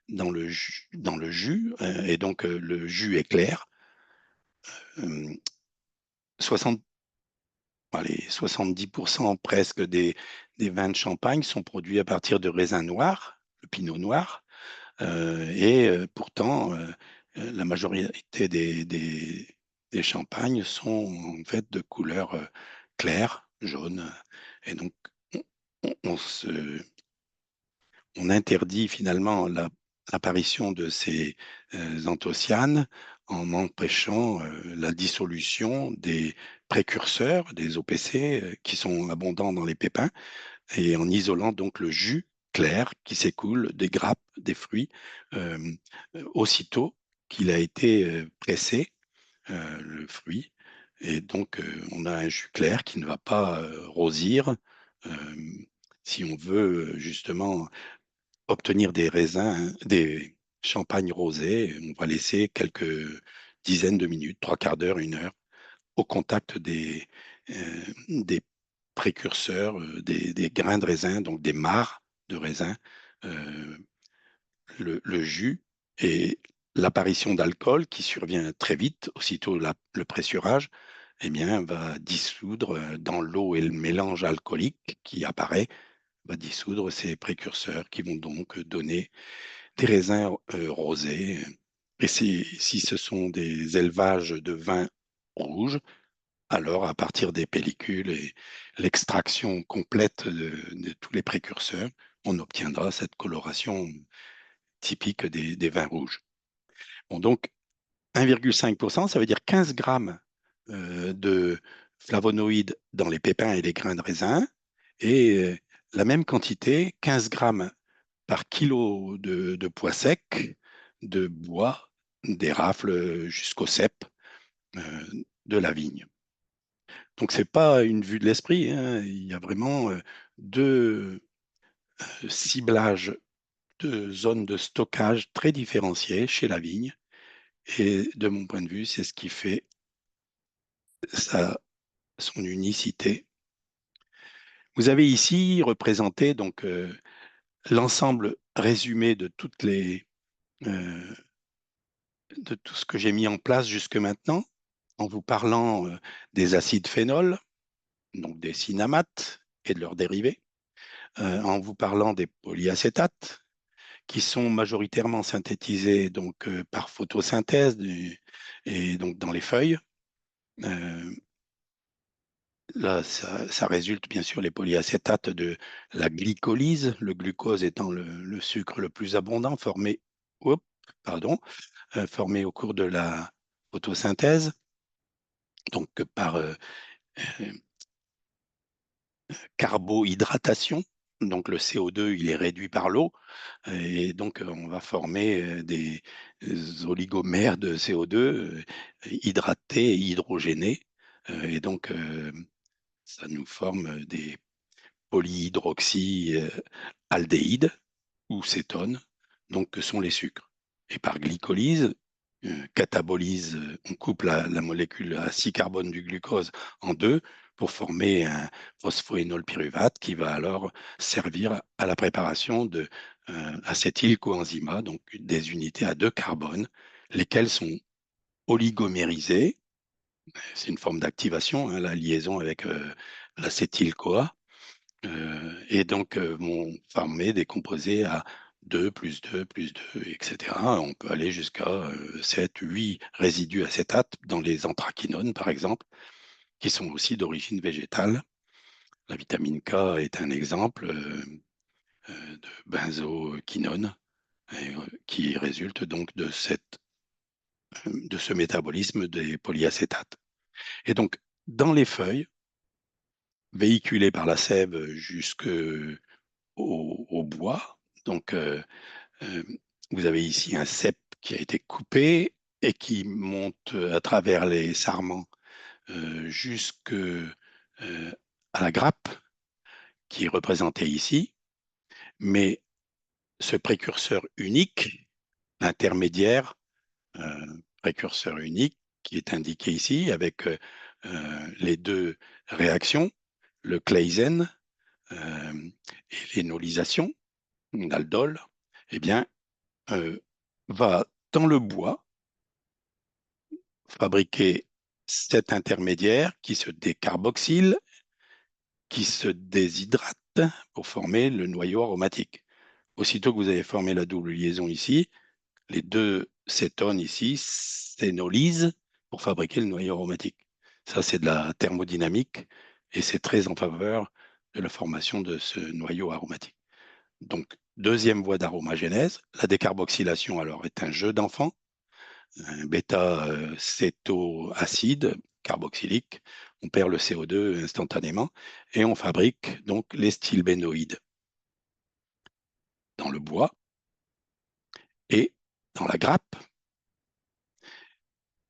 Speaker 1: dans le jus et donc le jus est clair. Euh, 60, allez, 70% presque des vins de champagne sont produits à partir de raisins noirs, le pinot noir, et pourtant, la majorité des champagnes sont en fait de couleur claire, jaune, et donc on, on se, on interdit finalement l'apparition de ces anthocyanes en empêchant la dissolution des précurseurs, des OPC, qui sont abondants dans les pépins, et en isolant donc le jus clair qui s'écoule des grappes, des fruits, euh, aussitôt qu'il a été pressé, le fruit. Et donc, on a un jus clair qui ne va pas rosir. euh, si on veut justement obtenir des raisins, des champagnes rosés, on va laisser quelques dizaines de minutes, trois quarts d'heure, une heure, au contact des précurseurs, des grains de raisin, donc des mares de raisin, euh, le jus et l'apparition d'alcool qui survient très vite, aussitôt le pressurage, eh bien, va dissoudre dans l'eau et le mélange alcoolique qui apparaît, va dissoudre ces précurseurs qui vont donc donner des raisins rosés. Et si ce sont des élevages de vins rouges, alors à partir des pellicules et l'extraction complète de tous les précurseurs, on obtiendra cette coloration typique des vins rouges. Bon, donc 1,5%, ça veut dire 15 grammes de flavonoïdes dans les pépins et les grains de raisin, et la même quantité, 15 grammes par kilo de pois sec, de bois, des rafles jusqu'au cep de la vigne. Donc, ce n'est pas une vue de l'esprit, hein. Il y a vraiment deux ciblages, deux zones de stockage très différenciées chez la vigne. Et de mon point de vue, c'est ce qui fait son unicité. Vous avez ici représenté donc l'ensemble résumé euh, de tout ce que j'ai mis en place jusque maintenant, en vous parlant des acides phénols, donc des cinnamates et de leurs dérivés, en vous parlant des polyacétates, qui sont majoritairement synthétisés donc, par photosynthèse et donc dans les feuilles. Euh, Là, ça résulte bien sûr les polyacétates de la glycolyse, le glucose étant le sucre le plus abondant oups, pardon, formé au cours de la photosynthèse, donc par euh, carbohydratation. Donc le CO2, il est réduit par l'eau et donc on va former des oligomères de CO2 hydratés et hydrogénés. Et donc ça nous forme des polyhydroxyaldéhydes ou cétones, donc que sont les sucres. Et par glycolyse, catabolyse, on coupe la molécule à 6 carbone du glucose en deux pour former un phosphoénol pyruvate qui va alors servir à la préparation acétylcoenzymat, donc des unités à 2 carbones, lesquelles sont oligomérisées. C'est une forme d'activation, hein, la liaison avec l'acétyl-CoA, et donc vont former des composés à 2 plus 2 plus 2, etc. On peut aller jusqu'à 7, 8 résidus acétates dans les anthraquinones, par exemple, qui sont aussi d'origine végétale. La vitamine K est un exemple de benzoquinone qui résulte donc de ce métabolisme des polyacétates. Et donc, dans les feuilles, véhiculées par la sève jusqu'au au bois, donc euh, vous avez ici un cep qui a été coupé et qui monte à travers les sarments jusque à la grappe qui est représentée ici. Mais ce précurseur unique, l'intermédiaire précurseur unique, qui est indiqué ici avec les deux réactions, le Claisen et l'énolisation, l'aldol, eh bien, euh, va dans le bois fabriquer cet intermédiaire qui se décarboxyle, qui se déshydrate pour former le noyau aromatique. Aussitôt que vous avez formé la double liaison ici, les deux cétones ici s'énolisent pour fabriquer le noyau aromatique. Ça, c'est de la thermodynamique et c'est très en faveur de la formation de ce noyau aromatique. Donc, deuxième voie d'aromagénèse, la décarboxylation alors est un jeu d'enfant, un bêta-cétoacide carboxylique, on perd le CO2 instantanément et on fabrique donc les stilbénoïdes dans le bois et dans la grappe.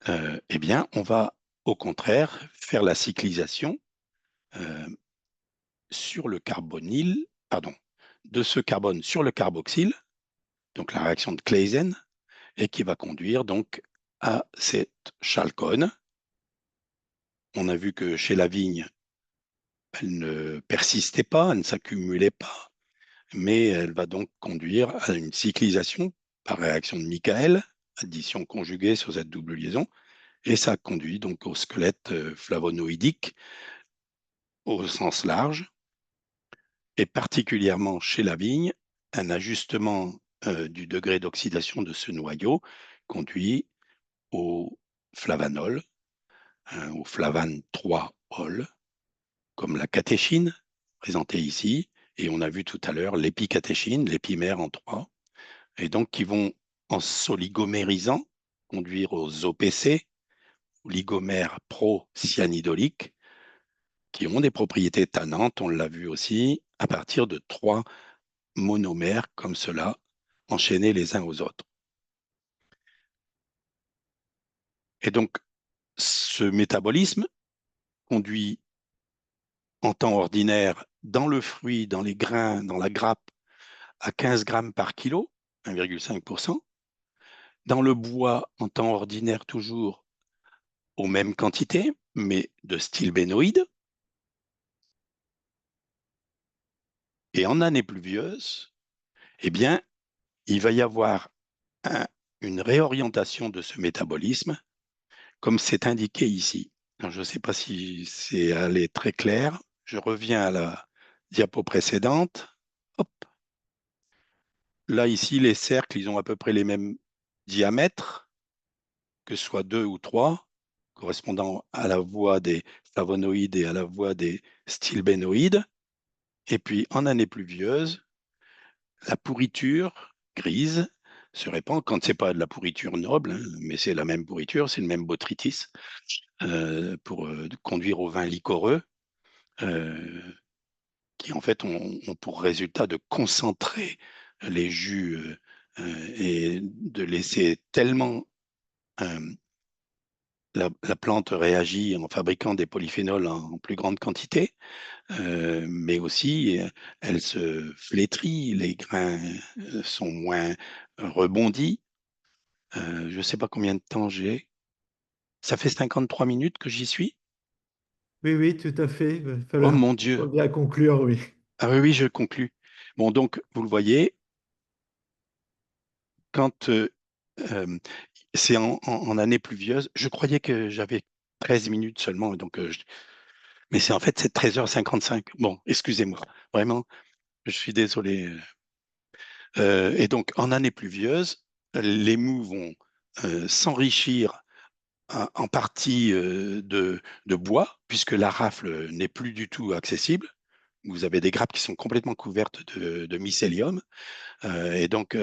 Speaker 1: Eh bien, on va au contraire faire la cyclisation euh, sur le carbonyle, pardon, de ce carbone sur le carboxyle, donc la réaction de Claisen, et qui va conduire donc à cette chalcone. On a vu que chez la vigne, elle ne persistait pas, elle ne s'accumulait pas, mais elle va donc conduire à une cyclisation par réaction de Michael, addition conjuguée sur cette double liaison, et ça conduit donc au squelette flavonoïdique au sens large, et particulièrement chez la vigne, un ajustement du degré d'oxydation de ce noyau conduit au flavanol, au flavane 3-ol, comme la catéchine présentée ici, et on a vu tout à l'heure l'épicatéchine, l'épimère en 3, et donc qui vont, en s'oligomérisant, conduire aux OPC, oligomères pro-cyanidoliques, qui ont des propriétés tannantes, on l'a vu aussi, à partir de 3 monomères comme cela, enchaînés les uns aux autres. Et donc, ce métabolisme conduit en temps ordinaire dans le fruit, dans les grains, dans la grappe, à 15 grammes par kilo, 1,5%. Dans le bois, en temps ordinaire toujours, aux mêmes quantités, mais de stilbénoïdes. Et en année pluvieuse, eh bien, il va y avoir une réorientation de ce métabolisme, comme c'est indiqué ici. Alors, je ne sais pas si c'est allé très clair. Je reviens à la diapo précédente. Hop. Là, ici, les cercles, ils ont à peu près les mêmes diamètres, que ce soit 2 ou 3, correspondant à la voie des flavonoïdes et à la voie des stilbénoïdes. Et puis, en année pluvieuse, la pourriture grise se répand quand c'est pas de la pourriture noble, hein, mais c'est la même pourriture, c'est le même botrytis, pour conduire au vin liquoreux, euh, qui en fait ont pour résultat de concentrer les jus et de laisser tellement la plante réagit en fabriquant des polyphénols en plus grande quantité, mais aussi elle se flétrit, les grains sont moins rebondis. Je ne sais pas combien de temps j'ai. Ça fait 53 minutes que j'y suis.
Speaker 2: Oui, oui, tout à fait. Il va
Speaker 1: Oh
Speaker 2: falloir
Speaker 1: mon Dieu.
Speaker 2: bien conclure, oui.
Speaker 1: Ah oui, oui, je conclus. Bon, donc, vous le voyez, quand euh, c'est en année pluvieuse, je croyais que j'avais 13 minutes seulement, donc, mais c'est en fait c'est 13h55. Bon, excusez-moi, vraiment, je suis désolé. Et donc, en année pluvieuse, les mous vont s'enrichir en partie de bois, puisque la rafle n'est plus du tout accessible. Vous avez des grappes qui sont complètement couvertes de mycélium. Et donc,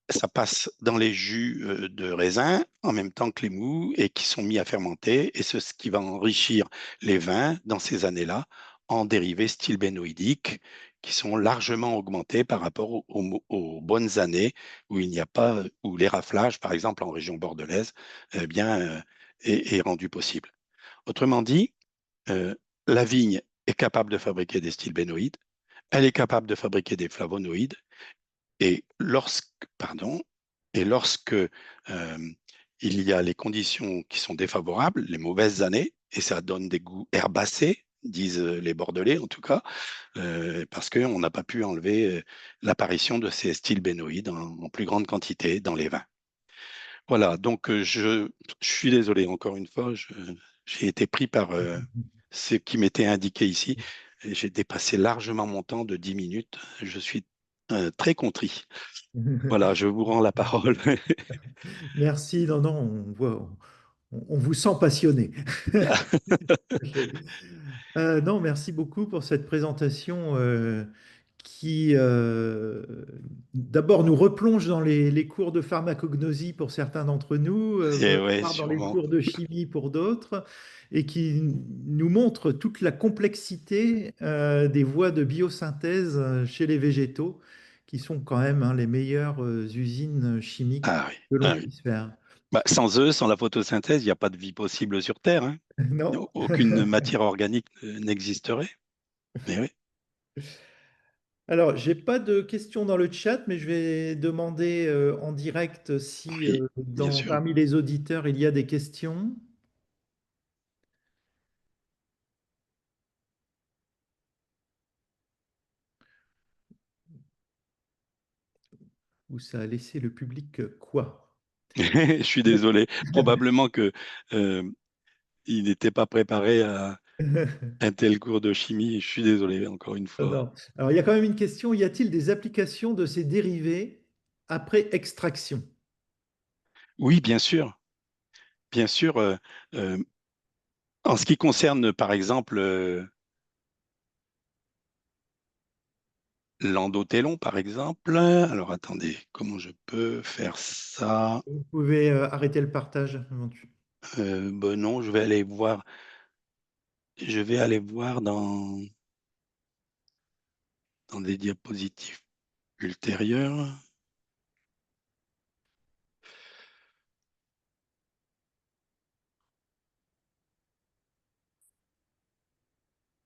Speaker 1: ça passe dans les jus de raisin en même temps que les mous et qui sont mis à fermenter. Et c'est ce qui va enrichir les vins dans ces années-là en dérivés stilbénoïdiques qui sont largement augmentés par rapport aux bonnes années où il n'y a pas, où l'éraflage, par exemple en région bordelaise, eh bien, est rendu possible. Autrement dit, euh, la vigne est capable de fabriquer des stilbénoïdes, elle est capable de fabriquer des flavonoïdes, et pardon, et lorsque il y a les conditions qui sont défavorables, les mauvaises années, et ça donne des goûts herbacés, disent les Bordelais en tout cas, parce qu'on n'a pas pu enlever l'apparition de ces stilbénoïdes en plus grande quantité dans les vins. Voilà, donc je suis désolé encore une fois, j'ai été pris par ce qui m'était indiqué ici. Et j'ai dépassé largement mon temps de 10 minutes. Je suis très contrit. Voilà, je vous rends la parole.
Speaker 2: Merci. Non, non, on vous sent passionné. Non, merci beaucoup pour cette présentation qui, d'abord, nous replonge dans les cours de pharmacognosie pour certains d'entre nous,
Speaker 1: Et ouais,
Speaker 2: voire dans les
Speaker 1: sûrement.
Speaker 2: cours de chimie pour d'autres, et qui nous montre toute la complexité des voies de biosynthèse chez les végétaux, qui sont quand même hein, les meilleures usines chimiques
Speaker 1: Ah oui,
Speaker 2: que l'on
Speaker 1: ah oui.
Speaker 2: puisse faire.
Speaker 1: Bah, sans eux, sans la photosynthèse, il n'y a pas de vie possible sur Terre, hein.
Speaker 2: Non?
Speaker 1: Aucune matière organique n'existerait. Mais oui,
Speaker 2: Alors, j'ai pas de questions dans le chat, mais je vais demander en direct si
Speaker 1: oui, bien sûr.
Speaker 2: parmi les auditeurs il y a des questions ou ça a laissé le public quoi?
Speaker 1: Je suis désolé. Probablement que il n'était pas préparé à un tel cours de chimie. Je suis désolé encore une fois.
Speaker 2: Non. Alors, il y a quand même une question. Y a-t-il des applications de ces dérivés après extraction?
Speaker 1: Oui, bien sûr. Bien sûr. Euh, En ce qui concerne, par exemple, l'endothelon, par exemple. Alors, attendez, comment je peux faire ça?
Speaker 2: Vous pouvez arrêter le partage.
Speaker 1: Ben non, je vais aller voir. Je vais aller voir dans des diapositives ultérieures.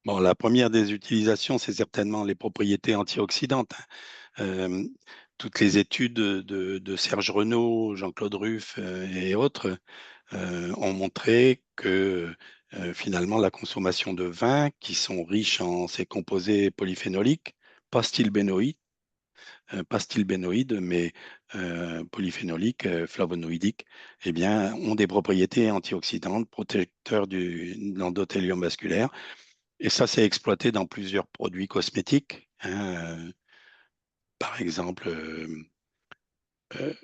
Speaker 1: Bon, la première des utilisations, c'est certainement les propriétés antioxydantes, hein. Euh, Toutes les études de Serge Renaud, Jean-Claude Ruff et autres ont montré que finalement la consommation de vins qui sont riches en ces composés polyphénoliques, pas stilbénoïdes, pas stilbénoïdes, mais polyphénoliques, flavonoïdiques, eh bien, ont des propriétés antioxydantes, protecteurs de l'endothélium vasculaire. Et ça, c'est exploité dans plusieurs produits cosmétiques, hein. Par exemple, euh,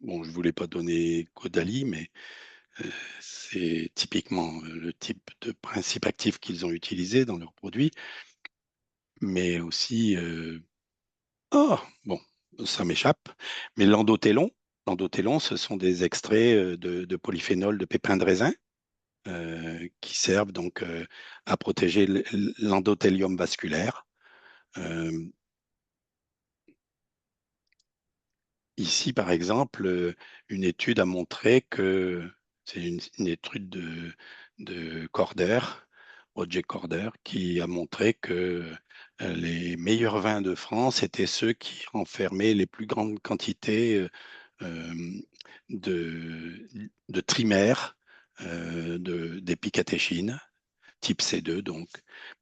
Speaker 1: bon, je ne voulais pas donner Caudalie, mais euh, c'est typiquement le type de principe actif qu'ils ont utilisé dans leurs produits, mais aussi, oh, bon, ça m'échappe, mais l'endothelon, ce sont des extraits de polyphénol de pépins de raisin qui servent donc à protéger l'endothélium vasculaire. Euh, Ici, par exemple, une étude a montré que c'est une étude de Corder, Roger Corder, qui a montré que les meilleurs vins de France étaient ceux qui renfermaient les plus grandes quantités euh, de, de trimères, d'épicatéchine, type C2 donc.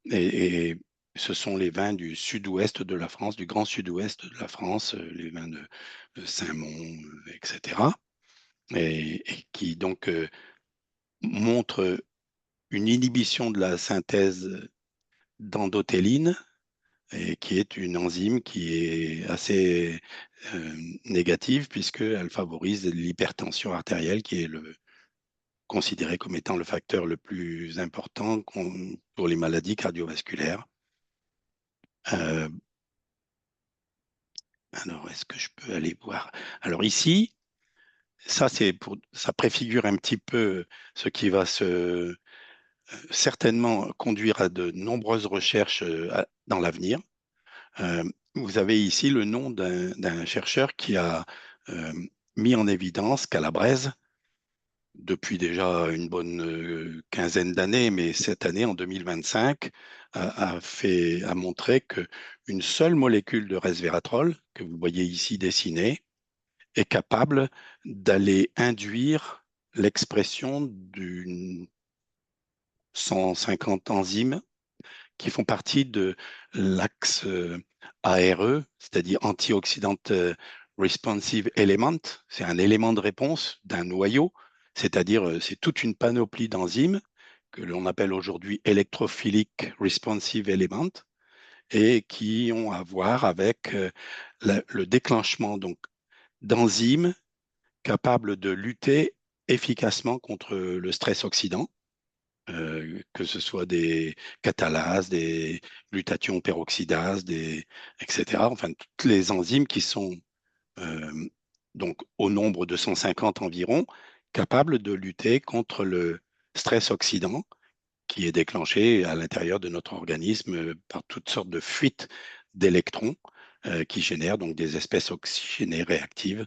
Speaker 1: Et Ce sont les vins du sud-ouest de la France, du grand sud-ouest de la France, les vins de Saint-Mond, etc. Et qui donc montrent une inhibition de la synthèse d'endothéline, et qui est une enzyme qui est assez négative puisqu'elle favorise l'hypertension artérielle, qui est considéré comme étant le facteur le plus important pour les maladies cardiovasculaires. Euh, alors, est-ce que je peux aller voir? Alors ici, ça préfigure un petit peu ce qui va certainement conduire à de nombreuses recherches dans l'avenir. Euh, Vous avez ici le nom d'un chercheur qui a euh, mis en évidence Calabrese depuis déjà une bonne quinzaine d'années, mais cette année, en 2025, a montré qu'une seule molécule de resveratrol, que vous voyez ici dessinée, est capable d'aller induire l'expression d'une 150 enzymes qui font partie de l'axe ARE, c'est-à-dire Antioxidant Responsive Element. C'est un élément de réponse d'un noyau, c'est-à-dire c'est toute une panoplie d'enzymes que l'on appelle aujourd'hui Electrophilic Responsive Element et qui ont à voir avec le déclenchement donc d'enzymes capables de lutter efficacement contre le stress oxydant, que ce soit des catalases, des glutathions peroxydases, etc. Enfin, toutes les enzymes qui sont euh, donc au nombre de 150 environ, capables de lutter contre le stress oxydant qui est déclenché à l'intérieur de notre organisme par toutes sortes de fuites d'électrons qui génèrent donc des espèces oxygénées réactives,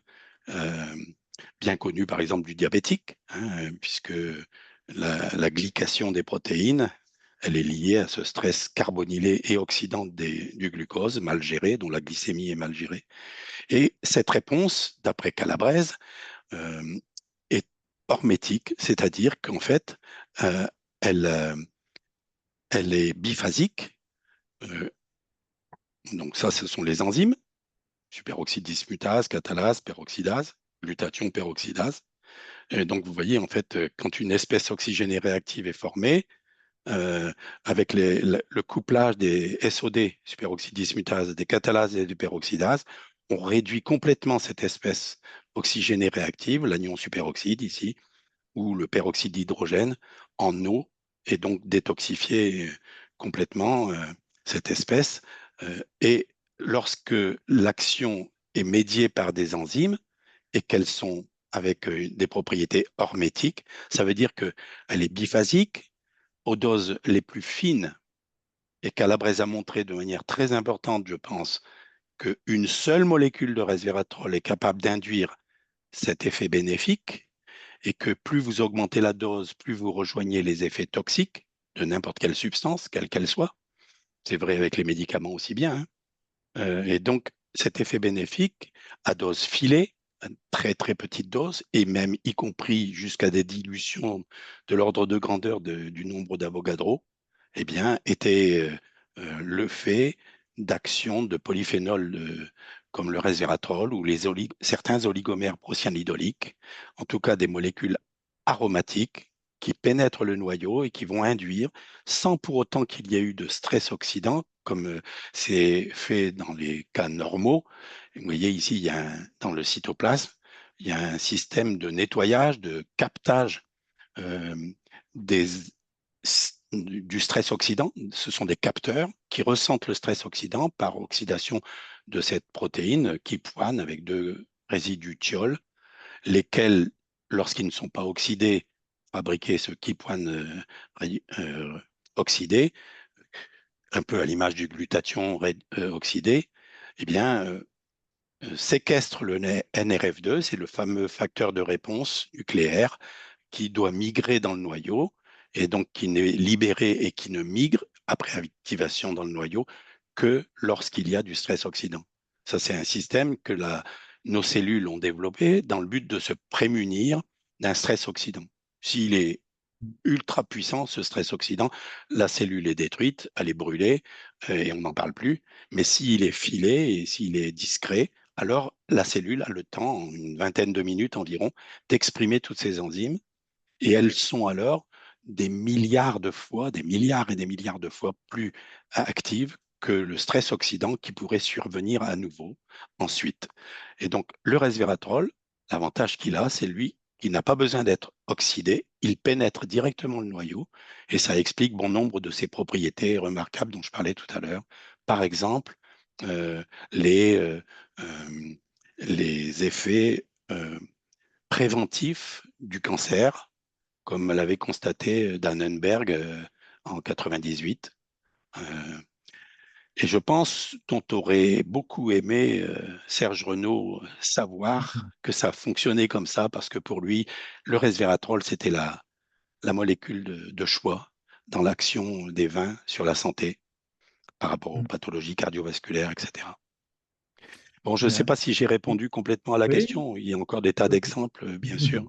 Speaker 1: euh, bien connues par exemple du diabétique, hein, puisque la glycation des protéines, elle est liée à ce stress carbonylé et oxydant du glucose mal géré, dont la glycémie est mal gérée. Et cette réponse, d'après Calabrese, euh, est hormétique, c'est-à-dire qu'en fait, euh, elle, euh, elle est biphasique. Euh, donc ça, ce sont les enzymes, superoxyde dismutase, catalase, peroxydase, glutathion peroxydase. Et donc vous voyez, en fait, quand une espèce oxygénée réactive est formée, euh, avec le couplage des SOD, superoxyde dismutase, des catalases et des peroxydases, on réduit complètement cette espèce oxygénée réactive, l'anion superoxyde ici, ou le peroxyde d'hydrogène, en eau, et donc détoxifier complètement cette espèce. Et lorsque l'action est médiée par des enzymes et qu'elles sont avec des propriétés hormétiques, ça veut dire qu'elle est biphasique aux doses les plus fines, et Calabrese a montré de manière très importante, je pense, qu'une seule molécule de resveratrol est capable d'induire cet effet bénéfique, et que plus vous augmentez la dose, plus vous rejoignez les effets toxiques de n'importe quelle substance, quelle qu'elle soit. C'est vrai avec les médicaments aussi bien, hein. Et donc, cet effet bénéfique à dose filée, à très très petite dose, et même y compris jusqu'à des dilutions de l'ordre de grandeur du nombre d'Avogadro, eh bien, était le fait d'actions de polyphénols comme le resveratrol ou certains oligomères procyanidoliques, en tout cas des molécules aromatiques qui pénètrent le noyau et qui vont induire, sans pour autant qu'il y ait eu de stress oxydant, comme c'est fait dans les cas normaux. Vous voyez ici, dans le cytoplasme, il y a un système de nettoyage, de captage euh, des, du stress oxydant. Ce sont des capteurs qui ressentent le stress oxydant par oxydation de cette protéine qui pointe avec deux résidus thiol, lesquels, lorsqu'ils ne sont pas oxydés, fabriquer ce kypoine oxydé, un peu à l'image du glutathion oxydé, eh bien, séquestre le NRF2, c'est le fameux facteur de réponse nucléaire qui doit migrer dans le noyau et donc qui n'est libéré et qui ne migre après activation dans le noyau que lorsqu'il y a du stress oxydant. Ça, c'est un système que nos cellules ont développé dans le but de se prémunir d'un stress oxydant. S'il est ultra puissant, ce stress oxydant. La cellule est détruite, elle est brûlée et on n'en parle plus. Mais s'il est filé et s'il est discret, alors la cellule a le temps, en une vingtaine de minutes environ, d'exprimer toutes ces enzymes et elles sont alors des milliards de fois, des milliards et des milliards de fois plus actives que le stress oxydant qui pourrait survenir à nouveau ensuite. Et donc, le resveratrol, l'avantage qu'il a, c'est lui qui n'a pas besoin d'être oxydé, il pénètre directement le noyau et ça explique bon nombre de ses propriétés remarquables dont je parlais tout à l'heure. Par exemple, euh, les, euh, euh, les effets préventifs du cancer comme l'avait constaté Dannenberg en 98. Euh, et je pense dont aurait beaucoup aimé Serge Renaud savoir que ça fonctionnait comme ça, parce que pour lui, le resveratrol, c'était la molécule de choix dans l'action des vins sur la santé par rapport aux pathologies cardiovasculaires, etc. Bon, je ne sais
Speaker 2: Bien.
Speaker 1: pas si j'ai répondu complètement à la
Speaker 2: Oui.
Speaker 1: question. Il y a encore des tas d'exemples, bien sûr.